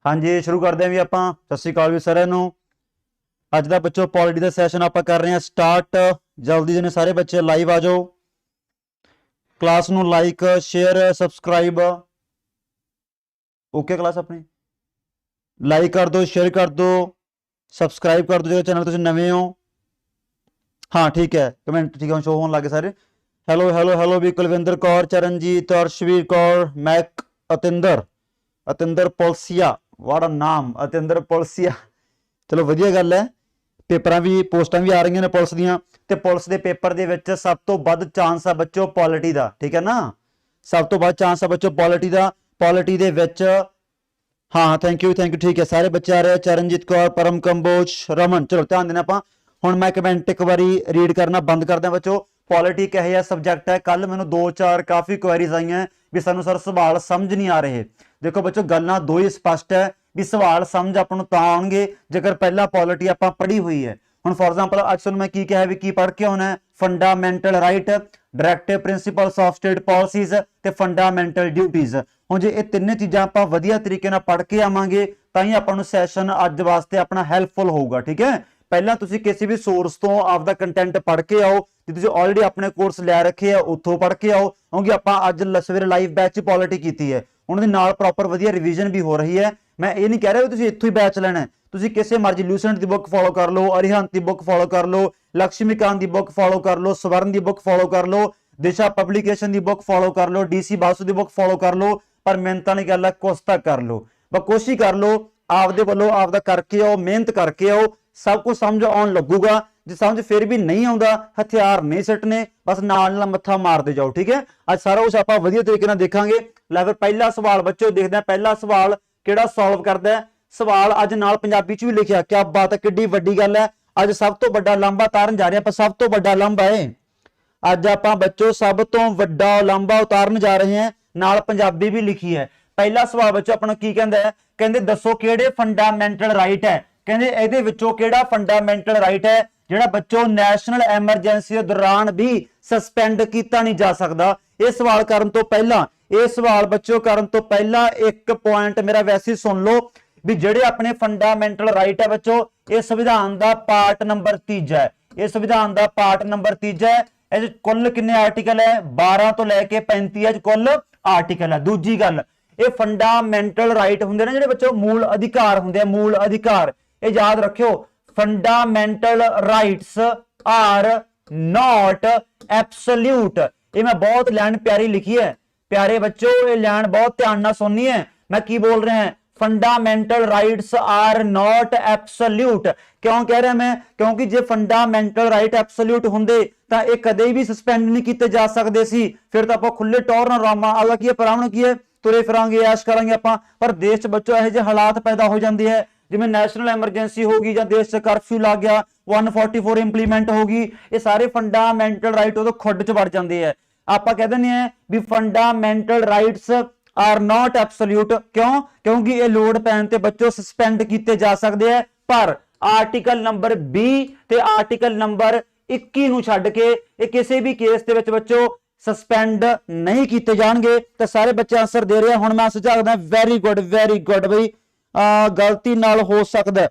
हाँ जी शुरू करते हैं भी आप। सत श्री अकाल भी साਰਿਆਂ ਨੂੰ। ਅੱਜ ਦਾ ਬੱਚੋ ਪੋਲਿਟੀ ਦਾ ਸੈਸ਼ਨ ਆਪਾਂ ਕਰ ਰਹੇ ਹਾਂ ਸਟਾਰਟ। ਜਲਦੀ ਜਨੇ ਸਾਰੇ ਬੱਚੇ ਲਾਈਵ ਆ ਜਾਓ। क्लास ਨੂੰ like share subscribe okay class अपनी लाइक कर दो शेयर कर दो सब्सक्राइब कर दो जो चैनल तुम नवे हो। हाँ ठीक है कमेंट ठीक है शो होने लगे सारे। हैलो हैलो हैलो भी कुलविंदर कौर चरणजीत अर्शवीर कौर मैक अतिंदर पुलसिया वाड़ा नाम अतिंदर पुलसिया। चलो वधिया गल है पेपर भी पोस्टां भी आ रही ने पुलिस दियां ते पुलिस के पेपर दे विच सब तो वध चांस है बच्चों पॉलिटी का। ठीक है ना सब तो वध चांस है बच्चों पॉलिटी का। पॉलिटी दे विच हाँ थैंक यू ठीक है सारे बच्चे आ रहे हैं। चरणजीत कौर परम कंबोज रमन चलो ध्यान देना आप। हुण मैं कमेंट एक बारी रीड करना बंद कर दें बच्चों। पॉलिटी एक यह सब्जैक्ट है कल मैंने 2-4 काफ़ी क्वेरीज आई हैं भी सानू सर सवाल समझ नहीं आ रहे। देखो बच्चों गल्लां दो ही स्पष्ट है भी सवाल समझ आपां नूं तां आउणगे जेकर पहला पॉलिटी आपां पढ़ी हुई है। हुण फॉर एग्जांपल अज तुहानूं मैं की कहा भी की पढ़ के आउणा है fundamental right directive principles of state policies ते फंडामेंटल ड्यूटीज। हुण जे ये तिन्ने चीज़ां आपां वधिया तरीके नाल पढ़ के आवांगे तां ही आपां नूं सैशन अज वास्ते अपना हैल्पफुल होऊगा। ठीक है पहला तुसीं किसी भी सोर्स तो आपदा कंटेंट पढ़ के आओ जे तुसीं ऑलरेडी अपने कोर्स लै रखे है उत्थों पढ़ के आओ क्योंकि आपां अज सवेरे लाइव बैच पॉलिटी कीती है उन्हां दे नाल प्रॉपर वधिया रिवीजन भी हो रही है। मैं ये नहीं कह रहा तुसीं इत्थों ही बैच लैणा है तुसीं किसी मर्जी ल्यूसेंट की बुक फॉलो कर लो अरिहंत की बुक फॉलो कर लो लक्ष्मीकांत की बुक फॉलो कर लो स्वर्ण की बुक फॉलो कर लो दिशा पब्लिकेशन की बुक फॉलो कर लो DC बासु की बुक फॉलो कर लो पर मिहनत नहीं कर ला कुछ तक कर लो बस कोशिश कर लो आपदे वालों आपदा करके आओ मेहनत करके आओ सब कुछ समझ आउण लगूगा। जे समझ फिर भी नहीं आउंदा हथियार नहीं सटने बस नाल नाल मत्था मारते जाओ। ठीक है आज सारा कुछ आपां वधिया तरीके नाल देखांगे। लै फिर पहला सवाल बच्चों देखदे हैं पहला सवाल किहड़ा सॉल्व करदा है। सवाल अज नाल पंजाबी च भी लिखिआ क्या बात है किड्डी वड्डी गल है। अज सब तो वड्डा लांभा तारन जा रहे हैं सब तो वड्डा लांभा है अज आपां बच्चों सब तो वड्डा लांभा उतारन जा रहे हैं नाल पंजाबी भी लिखी है। पहला सवाल बच्चों अपना की कहंदा है कहंदे दसो किहड़े फंडामेंटल राइट है कहंदे इहदे विचों किहड़ा फंडामेंटल राइट है ਜਿਹੜਾ ਬੱਚੋ ਨੈਸ਼ਨਲ ਐਮਰਜੈਂਸੀ ਦੇ ਦੌਰਾਨ ਵੀ ਸਸਪੈਂਡ ਕੀਤਾ ਨਹੀਂ ਜਾ ਸਕਦਾ। ਇਹ ਸਵਾਲ ਕਰਨ ਤੋਂ ਪਹਿਲਾਂ ਇਹ ਸਵਾਲ ਬੱਚੋ ਕਰਨ ਤੋਂ ਪਹਿਲਾਂ ਇੱਕ ਪੁਆਇੰਟ ਮੇਰਾ ਵੈਸੇ ਸੁਣ ਲਓ ਵੀ ਜਿਹੜੇ ਆਪਣੇ ਫੰਡਾਮੈਂਟਲ ਰਾਈਟ ਹੈ ਬੱਚੋ ਇਹ ਸੰਵਿਧਾਨ ਦਾ ਪਾਰਟ ਨੰਬਰ 3 ਹੈ। ਇਹ ਸੰਵਿਧਾਨ ਦਾ ਪਾਰਟ ਨੰਬਰ 3 ਹੈ। ਇਹ ਕੁੱਲ ਕਿੰਨੇ ਆਰਟੀਕਲ ਹੈ 12 ਤੋਂ ਲੈ ਕੇ 35 ਹੈ ਕੁੱਲ ਆਰਟੀਕਲ ਹੈ। ਦੂਜੀ ਗੱਲ ਇਹ ਫੰਡਾਮੈਂਟਲ ਰਾਈਟ ਹੁੰਦੇ ਨੇ ਜਿਹੜੇ ਬੱਚੋ ਮੂਲ ਅਧਿਕਾਰ ਹੁੰਦੇ ਆ ਮੂਲ ਅਧਿਕਾਰ ਇਹ ਯਾਦ ਰੱਖਿਓ fundamental rights are not absolute. ये मैं बहुत लाइन प्यारी लिखी है प्यारे बच्चों ये लाइन बहुत ध्यान ना सुननी है। मैं की बोल रहे हैं fundamental rights are not absolute क्यों कह रहा मैं क्योंकि जे फंडामेंटल राइट एब्सोल्यूट होंदे तां ये कदे भी सस्पेंड नहीं किए जा सकते सी। फिर तो आपां खुले टौर नाल रामा आगा की परावण की है तुरे फिरांगे ऐश करांगे आपां पर देश च बच्चों इहो जिहे हालात पैदा हो जाते हैं जिवें नैशनल एमरजेंसी होगी या देश च कर्फ्यू लग गया 144 इंप्लीमेंट होगी ये सारे फंडामेंटल राइट उदों खुड च वड़ जाते हैं। आपां कह दिंदे हैं भी fundamental rights are not absolute क्यों क्योंकि ये लोड़ पैण ते बच्चों सस्पेंड किए जा सकते हैं पर आर्टिकल नंबर 20 ते आर्टिकल नंबर 21 नूं छड्ड के ये किसी भी केस दे विच बच्चों सस्पेंड नहीं किए जाएंगे। तो सारे बच्चे आंसर दे रहे हैं। हुण मैं सुझावदा वेरी गुड बई गलती नाल हो सकता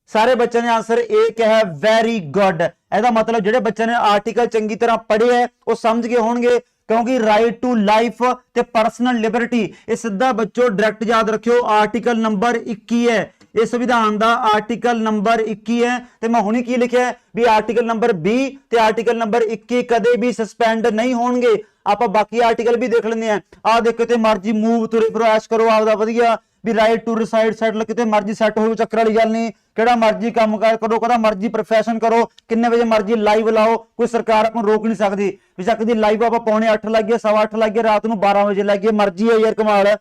सारे बच्चों ने आंसर ए क्या है वेरी गुड। ਇਹਦਾ मतलब ਜਿਹੜੇ ਬੱਚੇ ਨੇ ਆਰਟੀਕਲ ਚੰਗੀ ਤਰ੍ਹਾਂ ਪੜ੍ਹੇ ਹੈ ਉਹ ਸਮਝ ਗਏ ਹੋਣਗੇ क्योंकि राइट टू लाइफ ते पर्सनल लिबर्टी ये सीधा बच्चों डायरेक्ट याद रखियो आर्टिकल नंबर 21 है ये संविधान का आर्टिकल नंबर 21 है। तो मैं हुणे की लिखा है भी आर्टिकल नंबर 20 ते आर्टिकल नंबर 21 कदे भी सस्पेंड नहीं होणगे। आप बाकी आर्टिकल भी देख लेंगे आ देखो ते मर्जी मूव तुरे फिरो ऐश करो आपदा वधिया भी राइट टू रिसाइड सैटल किते मर्जी सैट हो चक्कर वाली गल नहीं किहड़ा मर्जी काम कार करो कदा मर्जी प्रोफैशन करो किन्ने बजे मर्जी लाइव लाओ कोई सरकार आपको रोक नहीं सकती। बेशक दी लाइव आप 7:45 लाइए 8:15 लाइए रात को 12 बजे लाइए मर्जी है यार कमाल है।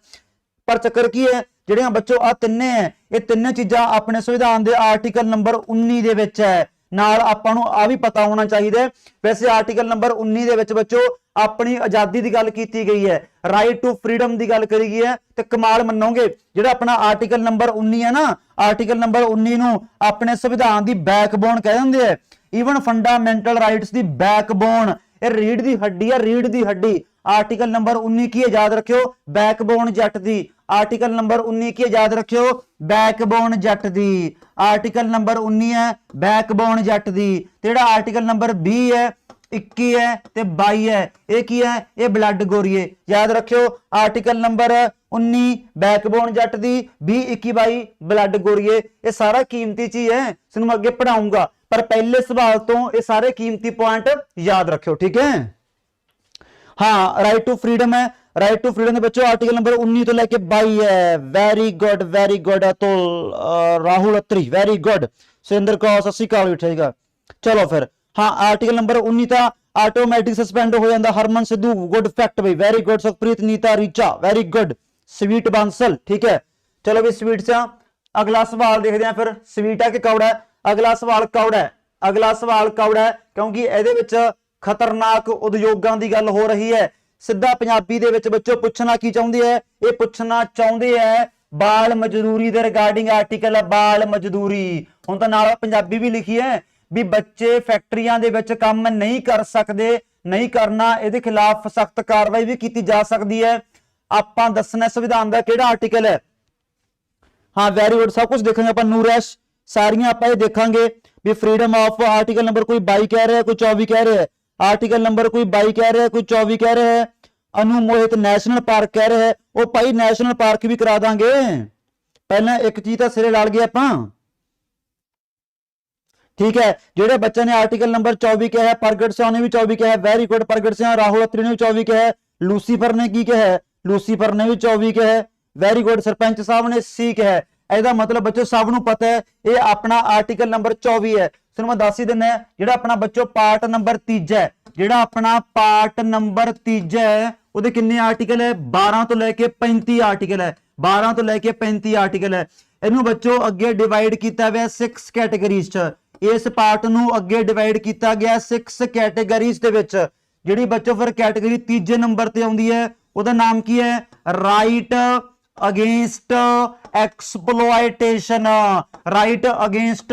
पर चक्कर की है ਜਿਹੜੀਆਂ ਬੱਚੋ ਆ ਤਿੰਨੇ ਹੈ ਇਹ ਤਿੰਨੇ ਚੀਜ਼ਾਂ ਆਪਣੇ ਸੰਵਿਧਾਨ ਦੇ ਆਰਟੀਕਲ ਨੰਬਰ 19 ਦੇ ਵਿੱਚ ਹੈ ਨਾਲ ਆਪਾਂ ਨੂੰ ਆ ਵੀ ਪਤਾ ਹੋਣਾ ਚਾਹੀਦਾ ਹੈ। ਵੈਸੇ ਆਰਟੀਕਲ ਨੰਬਰ 19 ਦੇ ਵਿੱਚ ਬੱਚੋ ਆਪਣੀ ਆਜ਼ਾਦੀ ਦੀ ਗੱਲ ਕੀਤੀ ਗਈ ਹੈ ਰਾਈਟ ਟੂ ਫਰੀडम ਦੀ ਗੱਲ ਕਰੀ ਗਈ ਹੈ ਤੇ ਕਮਾਲ ਮੰਨੋਗੇ ਜਿਹੜਾ ਆਪਣਾ ਆਰਟੀਕਲ ਨੰਬਰ 19 ਹੈ ਨਾ ਆਰਟੀਕਲ ਨੰਬਰ 19 ਨੂੰ ਆਪਣੇ ਸੰਵਿਧਾਨ ਦੀ ਬੈਕਬੋਨ ਕਹਿ ਦਿੰਦੇ ਆ ਈਵਨ ਫੰਡਾਮੈਂਟਲ ਰਾਈਟਸ ਦੀ ਬੈਕਬੋਨ ਇਹ ਰੀੜ ਦੀ ਹੱਡੀ ਹੈ, ਰੀੜ ਦੀ हड्डी। आर्टिकल नंबर 19 की है, याद रखियो बैकबोन जट दी। आर्टिकल नंबर 19 की है, याद रखियो बैकबोन जट दी। आर्टिकल नंबर 19 है बैकबोन जट दी। तेरा आर्टिकल नंबर 20 है, 21 है ते 22 है, ये की है, ये ब्लड गोरीए। याद रखियो आर्टिकल नंबर 19 बैकबोन जट दी, 20 21 22 ब्लड गोरीए। ये सारा कीमती चीज है, इसमें अगे पढ़ाऊंगा, पर पहले सवाल तो ये सारे कीमती पॉइंट याद रखियो, ठीक है। हाँ, राइट टू फ्रीडम है, राइट टू फ्रीडम बच्चों आर्टिकल नंबर 19 तो लेके 22 है। वेरी गुड अतुल, राहुल अत्री, वेरी गुड। सुरेंद्र कौर सत श्री अकाल, उठेगा। चलो फिर, हाँ आर्टिकल नंबर 19 था ऑटोमैटिक सस्पेंड हो जाता। हरमन सिद्धू, गुड फैक्ट भाई, very good. Sukhpreet, Neeta, Richa, very good. Sweet Bansal, ठीक है। चलो भी स्वीट से अगला सवाल देखते हैं फिर, स्वीट है कि कौड़ा है। अगला सवाल कौड़ा है, अगला सवाल कौड़ा है क्योंकि ये खतरनाक उद्योगों की गल हो रही है। सीधा पंजाबी दे विच बच्चों पूछना की चाहते हैं, ये पूछना चाहते हैं बाल मजदूरी दे रिगार्डिंग आर्टिकल है, बाल मजदूरी। हुण तां नाल पंजाबी भी लिखी है भी बच्चे फैक्ट्रियां दे विच काम नहीं कर सकते, नहीं करना, इहदे खिलाफ सख्त कार्रवाई भी की जा सकती है। आपां दसना संविधान दा किहड़ा आर्टिकल है। हाँ वेरी गुड, सब कुछ देखेंगे अपन नूरैश, सारियां आपां ये देखांगे भी फ्रीडम ऑफ आर्टिकल नंबर कोई 22 कह रहे हैं, कोई 24 कह रहे हैं। आर्टिकल नंबर कोई 22 कह रहे हैं, कोई 24 कह रहे हैं। अनुमोहित नेशनल पार्क कह रहे हैं, वो भाई नेशनल पार्क भी करा देंगे। पहले एक चीज तो सिरे लाल गए आपां, ठीक है। जेडे बच्चे ने आर्टिकल नंबर 24 कहा है, प्रगट सिंह ने भी 24 कहा है, वेरी गुड प्रगट सिंह। राहुल अत्री ने भी 24 कहा है, लूसीफर ने की कहा है, लूसीफर ने भी 24 कहा है, वेरी गुड। सरपंच साहब ने सी कहा है। ਇਹਦਾ मतलब बच्चों सब ਨੂੰ पता है ये अपना आर्टिकल नंबर 24 है। ਤੁਹਾਨੂੰ ਮੈਂ ਦੱਸ ਹੀ ਦਿੰਦਾ ਜਿਹੜਾ ਆਪਣਾ ਬੱਚੋ ਪਾਰਟ ਨੰਬਰ 3 ਹੈ, ਜਿਹੜਾ ਆਪਣਾ ਪਾਰਟ ਨੰਬਰ 3 ਹੈ ਉਹਦੇ ਕਿੰਨੇ ਆਰਟੀਕਲ ਹੈ, 12 ਤੋਂ ਲੈ ਕੇ 35 ਆਰਟੀਕਲ ਹੈ, 12 ਤੋਂ ਲੈ ਕੇ 35 ਆਰਟੀਕਲ ਹੈ। ਇਹਨੂੰ ਬੱਚੋ ਅੱਗੇ ਡਿਵਾਈਡ ਕੀਤਾ ਹੋਇਆ 6 ਕੈਟਾਗਰੀਜ਼ ਚ। ਇਸ ਪਾਰਟ ਨੂੰ ਅੱਗੇ ਡਿਵਾਈਡ ਕੀਤਾ ਗਿਆ 6 ਕੈਟਾਗਰੀਜ਼ ਦੇ ਵਿੱਚ। ਜਿਹੜੀ ਬੱਚੋ ਫਿਰ ਕੈਟਾਗਰੀ ਤੀਜੇ ਨੰਬਰ ਤੇ ਆਉਂਦੀ ਹੈ ਉਹਦਾ ਨਾਮ ਕੀ ਹੈ, right against exploitation, right against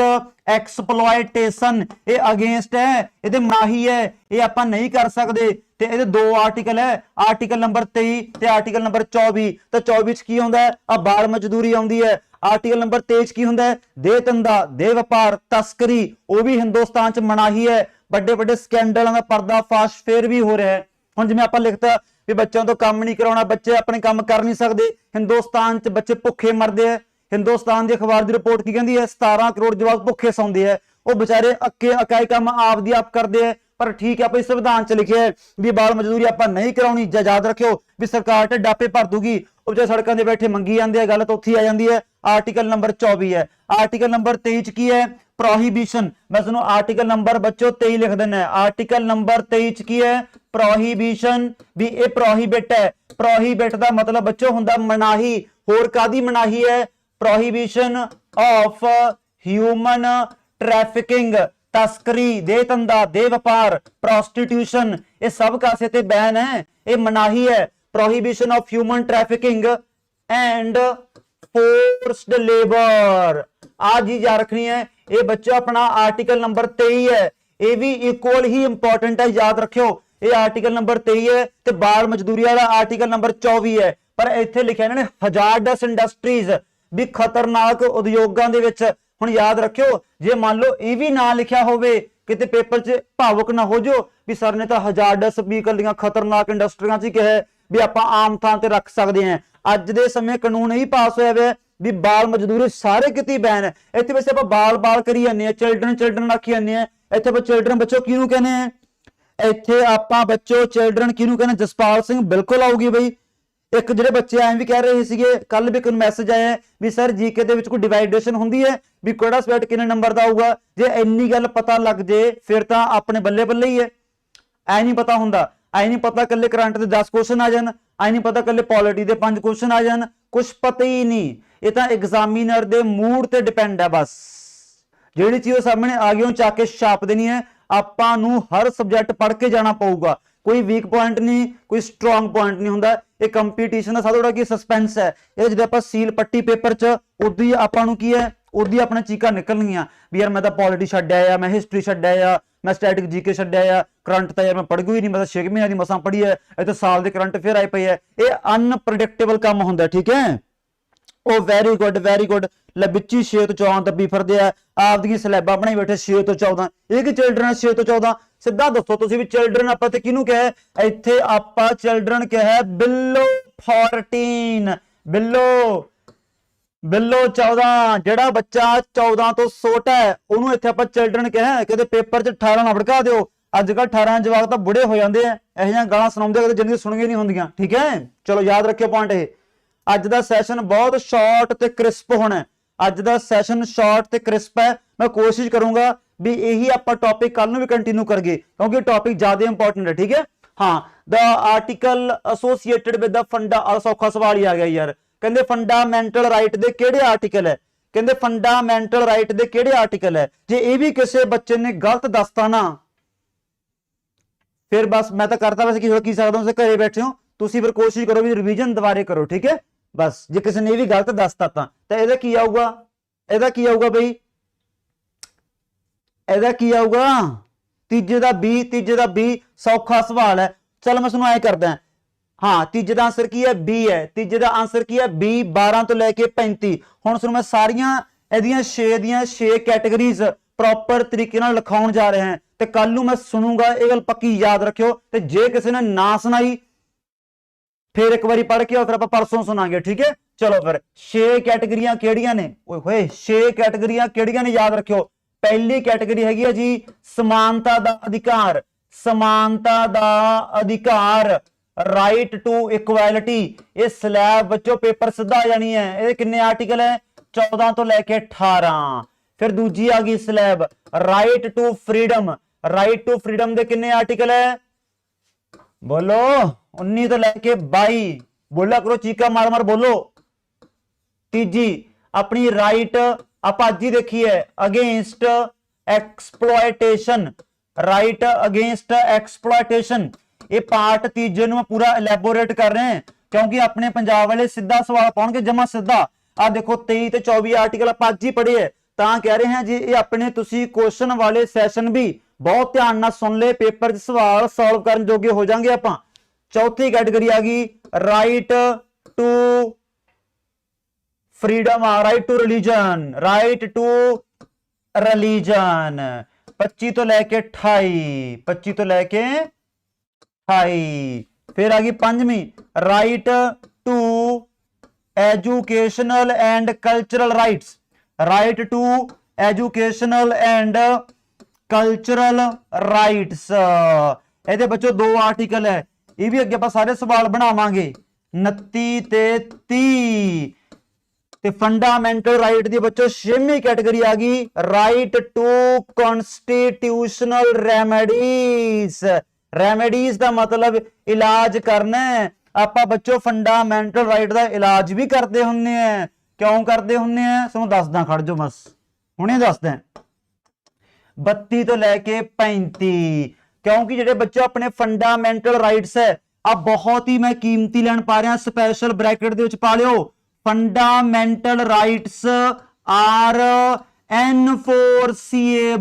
exploitation. ये अगेंस्ट है, ये मनाही है, ये आप नहीं कर सकते। ते ये दो आर्टिकल है, आर्टिकल नंबर 23 ते आर्टिकल नंबर 24। तो 24 की होंदा है आ बाल मजदूरी आउंदी है। आर्टिकल नंबर 23 की होंदा है देह धंधा, देह व्यापार, तस्करी, वो भी हिंदुस्तान च मनाही है। बड़े बड़े स्कैंडलों का पर्दाफाश फिर भी हो रहा है। हुण जिवें आपां लिखता भी बच्चों तो काम नहीं कराना, बच्चे अपने काम कर नहीं सकते। हिंदुस्तान च बच्चे भुखे मरते हैं। हिंदुस्तान की अखबार की रिपोर्ट की कहती है 17 करोड़ जवाक भुखे सौंदे है। वो बेचारे अक्के अकाई काम आप दी आप करते हैं। पर ठीक है, संविधान च लिखे है भी बाल मजदूरी आप नहीं करानी। याद रखियो भी सरकार ढिड आपे भर दूगी, जो सड़कों से बैठे मंगी जाते हैं, गल तो उत्थे आ जाती है। आर्टिकल नंबर 24 है। आर्टिकल नंबर 23 की है प्रोहिबिशन। मैं सुनो आर्टिकल नंबर बच्चों 23 लिख देना है। आर्टिकल नंबर 23 की है प्रोहिबिशन, भी ये प्रोहिबिट है। प्रोहिबिट का मतलब बच्चों हुंदा मनाही। होर कादी मनाही है, प्रोहिबिशन ऑफ ह्यूमन ट्रैफिकिंग, तस्करी, देह धंधा, देह व्यापार, प्रोस्टिट्यूशन, ये सब कासे ते बैन है, ये मनाही है। Prohibition of human trafficking and forced labour, आज ही याद रखनी है। ये बच्चा अपना आर्टिकल नंबर 23 है, ये भी इक्वल ही इंपॉर्टेंट है, याद रखियो। ये आर्टिकल नंबर 23 है ते बाल मजदूरी वाला आर्टिकल नंबर 24 है। पर इत्थे लिखिया इन्होंने हजारडस इंडस्ट्रीज, भी खतरनाक उद्योगों दे विच। हुण याद रखियो जे मान लो ये भी ना लिखिया होवे किते पेपर च भावुक ना हो जो भी सर ने तो हजारडस व्हीकल दीयां खतरनाक इंडस्ट्रियां च कहे भी आपां आम थां ते रख सकते हैं। अज दे समय कानून ही पास होया है भी बाल मजदूरी सारे किते बैन है। इत्थे वैसे आपां बाल बाल करी जांदे, चिल्ड्रन चिल्ड्रन आखी जांदे हैं। इत्थे आपां चिल्ड्रन बच्चों किहनूं कहने हैं, इत्थे आपां बच्चों चिल्ड्रन किहनूं कहने, जसपाल सिंह बिल्कुल आऊगी बई। एक ਜਿਹੜੇ ਬੱਚੇ ਐਂ ਵੀ ਕਹਿ ਰਹੇ ਸੀਗੇ ਕੱਲ ਵੀ ਕੋਈ ਮੈਸੇਜ ਆਇਆ ਵੀ ਸਰ ਜੀਕੇ ਦੇ ਵਿੱਚ ਕੋਈ ਡਿਵਾਈਡੇਸ਼ਨ ਹੁੰਦੀ ਹੈ ਵੀ ਕਿਹੜਾ ਸਬਜੈਕਟ ਕਿੰਨੇ ਨੰਬਰ ਦਾ ਆਊਗਾ। ਜੇ ਇੰਨੀ ਗੱਲ ਪਤਾ ਲੱਗ ਜੇ ਫਿਰ ਤਾਂ ਆਪਣੇ ਬੱਲੇ ਬੱਲੇ ਹੀ ਹੈ। ਐ ਨਹੀਂ ਪਤਾ ਹੁੰਦਾ, ਐ ਨਹੀਂ ਪਤਾ ਕੱਲੇ ਕਰੰਟ ਦੇ 10 ਕੁਐਸਚਨ ਆ ਜਾਣ, ਐ ਨਹੀਂ ਪਤਾ ਕੱਲੇ ਪੋਲਿਟੀ ਦੇ 5 ਕੁਐਸਚਨ ਆ ਜਾਣ, ਕੁਝ ਪਤਾ ਹੀ ਨਹੀਂ। ਇਹ ਤਾਂ ਐਗਜ਼ਾਮੀਨਰ ਦੇ ਮੂਡ ਤੇ ਡਿਪੈਂਡ ਹੈ। ਬਸ ਜਿਹੜੀ ਚੀਜ਼ ਸਾਹਮਣੇ ਆ ਗਈ ਉਹ ਚੱਕ ਕੇ ਛਾਪ ਦੇਣੀ ਹੈ। ਆਪਾਂ ਨੂੰ ਹਰ ਸਬਜੈਕਟ ਪੜ੍ਹ ਕੇ ਜਾਣਾ ਪਊਗਾ। कोई वीक पॉइंट नहीं, कोई स्ट्रॉन्ग पॉइंट नहीं होंदा। ये कंपीटीशन का सब थोड़ा की सस्पेंस है। ये जो आप सील पट्टी पेपर च उदी आपां नूं की है ਉਹਦੀ ਆਪਣੇ ਚੀਕਾਂ ਨਿਕਲਣਗੀਆਂ ਵੀ ਯਾਰ ਮੈਂ ਤਾਂ ਪੋਲਿਟੀ ਛੱਡਿਆ ਆ, ਮੈਂ ਹਿਸਟਰੀ ਛੱਡਿਆ ਆ, ਮੈਂ ਸਟੈਟਿਕ ਜੀਕੇ ਛੱਡਿਆ ਆ, ਕਰੰਟ ਤਾਂ ਯਾਰ ਮੈਂ ਪੜ੍ਹ ਗਈ ਨਹੀਂ, ਮੈਂ ਤਾਂ 6 ਮਹੀਨਿਆਂ ਦੀ ਮਸਾਂ ਪੜ੍ਹੀ ਹੈ, ਇਹ ਤਾਂ ਸਾਲ ਦੇ ਕਰੰਟ ਅਫੇਅਰ ਆਏ ਪਏ ਹੈ। ਇਹ ਅਨਪ੍ਰੈਡਿਕਟੇਬਲ ਕੰਮ ਹੁੰਦਾ, ਠੀਕ ਹੈ। ਉਹ ਵੈਰੀ ਗੁੱਡ ਵੈਰੀ ਗੁੱਡ। ਲੈ ਵਿੱਚੀ 6 ਤੋਂ 14 ਦੱਬੀ ਫਿਰਦੇ ਆ, ਆਪਦੀਆਂ ਸਲੈਬਾਂ ਬਣਾਈ ਬੈਠੇ 6 ਤੋਂ 14। ਇਹ ਕਿ ਚਿਲਡਰਨ 6 ਤੋਂ 14? ਸਿੱਧਾ ਦੱਸੋ ਤੁਸੀਂ ਵੀ ਚਿਲਡਰਨ ਆਪਾਂ ਤੇ ਕਿਹਨੂੰ ਕਿਹਾ? ਇੱਥੇ ਆਪਾਂ ਚਿਲਡਰਨ ਕਿਹਾ ਬਿਲੋ 14, ਬਿਲੋ 14। ਜਿਹੜਾ ਬੱਚਾ 14 ਤੋਂ ਛੋਟਾ ਹੈ ਉਹਨੂੰ ਇੱਥੇ ਆਪਾਂ ਚਿਲਡਰਨ ਕਿਹਾ। ਕਿਤੇ ਪੇਪਰ 'ਚ 18 ਨਾ ਭੜਕਾ ਦਿਓ। ਅੱਜ ਕੱਲ੍ਹ 18 ਜਵਾਕ ਤਾਂ ਬੁੜੇ ਹੋ ਜਾਂਦੇ ਆ, ਇਹੋ ਜਿਹੀਆਂ ਗਾਲਾਂ ਸੁਣਾਉਂਦੇ ਕਦੇ ਜ਼ਿੰਦਗੀ ਸੁਣੀਆਂ ਨਹੀਂ ਹੁੰਦੀਆਂ, ਠੀਕ ਹੈ। ਚਲੋ ਯਾਦ ਰੱਖਿਓ ਪੁਆਇੰਟ ਇਹ। ਅੱਜ ਦਾ ਸੈਸ਼ਨ ਬਹੁਤ ਸ਼ਾਰਟ ਤੇ ਕ੍ਰਿਸਪ ਹੋਣਾ। ਅੱਜ ਦਾ ਸੈਸ਼ਨ ਸ਼ਾਰਟ ਤੇ ਕ੍ਰਿਸਪ ਹੈ। ਮੈਂ ਕੋਸ਼ਿਸ਼ ਕਰੂੰਗਾ ਵੀ ਇਹੀ ਆਪਾਂ ਟੌਪਿਕ ਕੱਲ ਨੂੰ ਵੀ ਕੰਟੀਨਿਊ ਕਰੀਏ ਕਿਉਂਕਿ ਟੌਪਿਕ ਜ਼ਿਆਦਾ ਇੰਪੋਰਟੈਂਟ ਹੈ, ਠੀਕ ਹੈ। ਹਾਂ, ਦਾ ਆਰਟੀਕਲ ਐਸੋਸੀਏਟਡ ਵਿਦ ਦਾ ਫੰਡਾ। ਸੌਖਾ ਸਵਾਲ ਹੀ ਆ ਗਿਆ ਯਾਰ। ਕਹਿੰਦੇ ਫੰਡਾਮੈਂਟਲ ਰਾਈਟ ਦੇ ਕਿਹੜੇ ਆਰਟੀਕਲ ਹੈ? ਕਹਿੰਦੇ ਫੰਡਾਮੈਂਟਲ ਰਾਈਟ ਦੇ ਕਿਹੜੇ ਆਰਟੀਕਲ ਹੈ? ਜੇ ਇਹ ਵੀ ਕਿਸੇ ਬੱਚੇ ਨੇ ਗਲਤ ਦੱਸਤਾ ਨਾ ਫਿਰ ਬਸ ਮੈਂ ਤਾਂ ਕਰਤਾ, ਵੈਸੇ ਕੀ ਸਕਦਾ, ਤੁਸੀਂ ਘਰੇ ਬੈਠੇ ਹੋ, ਤੁਸੀਂ ਫਿਰ ਕੋਸ਼ਿਸ਼ ਕਰੋ ਵੀ ਰਿਵੀਜ਼ਨ ਦੁਬਾਰੇ ਕਰੋ, ਠੀਕ ਹੈ। ਬਸ ਜੇ ਕਿਸੇ ਨੇ ਇਹ ਵੀ ਗਲਤ ਦੱਸਤਾ ਤਾਂ ਇਹਦਾ ਕੀ ਆਊਗਾ? ਇਹਦਾ ਕੀ ਆਊਗਾ ਬਈ? ਇਹਦਾ ਕੀ ਆਊਗਾ? ਤੀਜੇ ਦਾ B। ਸੌਖਾ ਸਵਾਲ ਹੈ। ਚਲ ਮੈਂ ਤੁਹਾਨੂੰ ਐ ਕਰਦਾ, ਹਾਂ ਤੀਜੇ ਦਾ ਆਂਸਰ ਕੀ ਹੈ? B ਹੈ। ਤੀਜੇ ਦਾ ਆਂਸਰ ਕੀ ਹੈ? B। 12 ਤੋਂ ਲੈ ਕੇ 35। ਹੁਣ ਤੁਹਾਨੂੰ ਮੈਂ ਸਾਰੀਆਂ ਇਹਦੀਆਂ 6 ਕੈਟਾਗਰੀਜ਼ ਪ੍ਰੋਪਰ ਤਰੀਕੇ ਨਾਲ ਲਿਖਾਉਣ ਜਾ ਰਿਹਾ ਹਾਂ ਤੇ ਕੱਲ ਨੂੰ ਮੈਂ ਸੁਣੂਗਾ, ਇਹ ਗੱਲ ਪੱਕੀ ਯਾਦ ਰੱਖਿਓ। ਤੇ ਜੇ ਕਿਸੇ ਨੇ ਨਾ ਸੁਣਾਈ ਫਿਰ ਇੱਕ ਵਾਰੀ ਪੜ੍ਹ ਕੇ ਫਿਰ ਆਪਾਂ ਪਰਸੋਂ ਸੁਣਾਂਗੇ, ਠੀਕ ਹੈ। ਚਲੋ ਫਿਰ 6 ਕੈਟਾਗਰੀਆਂ ਕਿਹੜੀਆਂ ਨੇ? ਓਏ ਹੋਏ 6 ਕੈਟਾਗਰੀਆਂ ਕਿਹੜੀਆਂ ਨੇ? ਯਾਦ ਰੱਖਿਓ। ਪਹਿਲੀ ਕੈਟਾਗਰੀ ਹੈਗੀ ਹੈ ਜੀ ਸਮਾਨਤਾ ਦਾ ਅਧਿਕਾਰ। ਸਮਾਨਤਾ ਦਾ ਅਧਿਕਾਰ, ਰਾਈਟ ਟੂ ਇਕੁਐਲਿਟੀ। ਇਹ ਸਲੈਬ ਬੱਚੋ ਪੇਪਰ ਸਿੱਧਾ ਆ ਜਾਣੀ ਹੈ। ਇਹਦੇ ਕਿੰਨੇ ਆਰਟੀਕਲ ਹੈ? 14 ਤੋਂ ਲੈ ਕੇ 18। ਫਿਰ ਦੂਜੀ ਆ ਗਈ slab right to freedom. Right to freedom ਦੇ ਕਿੰਨੇ ਆਰਟੀਕਲ ਹੈ? ਬੋਲੋ 19 ਤੋਂ ਲੈ ਕੇ 22। ਬੋਲਿਆ ਕਰੋ, ਚੀਕਾ ਮਾਰ ਮਾਰ ਬੋਲੋ। ਤੀਜੀ ਆਪਣੀ ਰਾਈਟ ਆਪਾਂ ਅੱਜ ਹੀ ਦੇਖੀ ਹੈ, against exploitation. Right against exploitation. ਇਹ ਪਾਰਟ ਤੀਜੇ ਨੂੰ ਮੈਂ ਪੂਰਾ ਇਲੈਬੋਰੇਟ ਕਰ ਰਿਹਾ ਕਿਉਂਕਿ ਆਪਣੇ ਪੰਜਾਬ ਵਾਲੇ ਸਿੱਧਾ ਸਵਾਲ ਪਾਉਣਗੇ, ਜਮਾ ਸਿੱਧਾ। ਆ ਦੇਖੋ 23 ਤੇ 24 ਆਰਟੀਕਲ ਆਪਾਂ ਅੱਜ ਹੀ ਪੜ੍ਹੇ ਹੈ, ਤਾਂ ਕਹਿ ਰਹੇ ਹਾਂ ਜੀ ਇਹ ਆਪਣੇ ਤੁਸੀਂ ਕੁਐਸਚਨ ਵਾਲੇ ਸੈਸ਼ਨ ਵੀ ਬਹੁਤ ਧਿਆਨ ਨਾਲ ਸੁਣ ਲੈ, ਪੇਪਰ 'ਚ ਸਵਾਲ ਸੋਲਵ ਕਰਨ ਜੋਗੇ ਹੋ ਜਾਣਗੇ ਆਪਾਂ। ਚੌਥੀ ਕੈਟਾਗਰੀ ਆ ਗਈ right to freedom, right to religion. Right to religion 25 ਤੋਂ ਲੈ ਕੇ 28। 25 ਤੋਂ ਲੈ ਕੇ 28। ਫਿਰ ਆ ਗਈ ਪੰਜਵੀਂ right to educational and cultural rights. Right to educational and cultural rights. ਇਹਦੇ ਬੱਚੋ 2 ਆਰਟੀਕਲ ਹੈ। ਇਹ ਵੀ ਅੱਗੇ ਆਪਾਂ ਸਾਰੇ ਸਵਾਲ ਬਣਾਵਾਂਗੇ 29 ਤੇ 30। ਤੇ ਫੰਡਾਮੈਂਟਲ ਰਾਈਟ ਦੀ ਬੱਚੋ 6ਵੀਂ ਕੈਟਾਗਰੀ ਆ ਗਈ right to constitutional remedies. Remedies ਦਾ ਮਤਲਬ ਇਲਾਜ ਕਰਨਾ ਹੈ। ਆਪਾਂ ਬੱਚੋ ਫੰਡਾਮੈਂਟਲ ਰਾਈਟ ਦਾ ਇਲਾਜ ਵੀ ਕਰਦੇ ਹੁੰਨੇ ਆ। ਕਿਉਂ ਕਰਦੇ ਹੁੰਨੇ ਆ ਤੁਹਾਨੂੰ ਦੱਸਦਾ, ਖੜ ਜਾਓ ਬਸ ਹੁਣੇ ਦੱਸਦਾ। 32 ਤੋਂ ਲੈ ਕੇ 35 ਕਿਉਂਕਿ ਜਿਹੜੇ ਬੱਚੇ ਆਪਣੇ ਫੰਡਾਮੈਂਟਲ ਰਾਈਟਸ ਹੈ ਆ ਬਹੁਤ ਹੀ ਮੈਂ ਕੀਮਤੀ ਲੈਣ ਪਾ ਰਿਹਾ, ਸਪੈਸ਼ਲ ਬ੍ਰੈਕਟ ਦੇ ਵਿੱਚ ਪਾ ਲਿਓ। Fundamental rights are enforceable.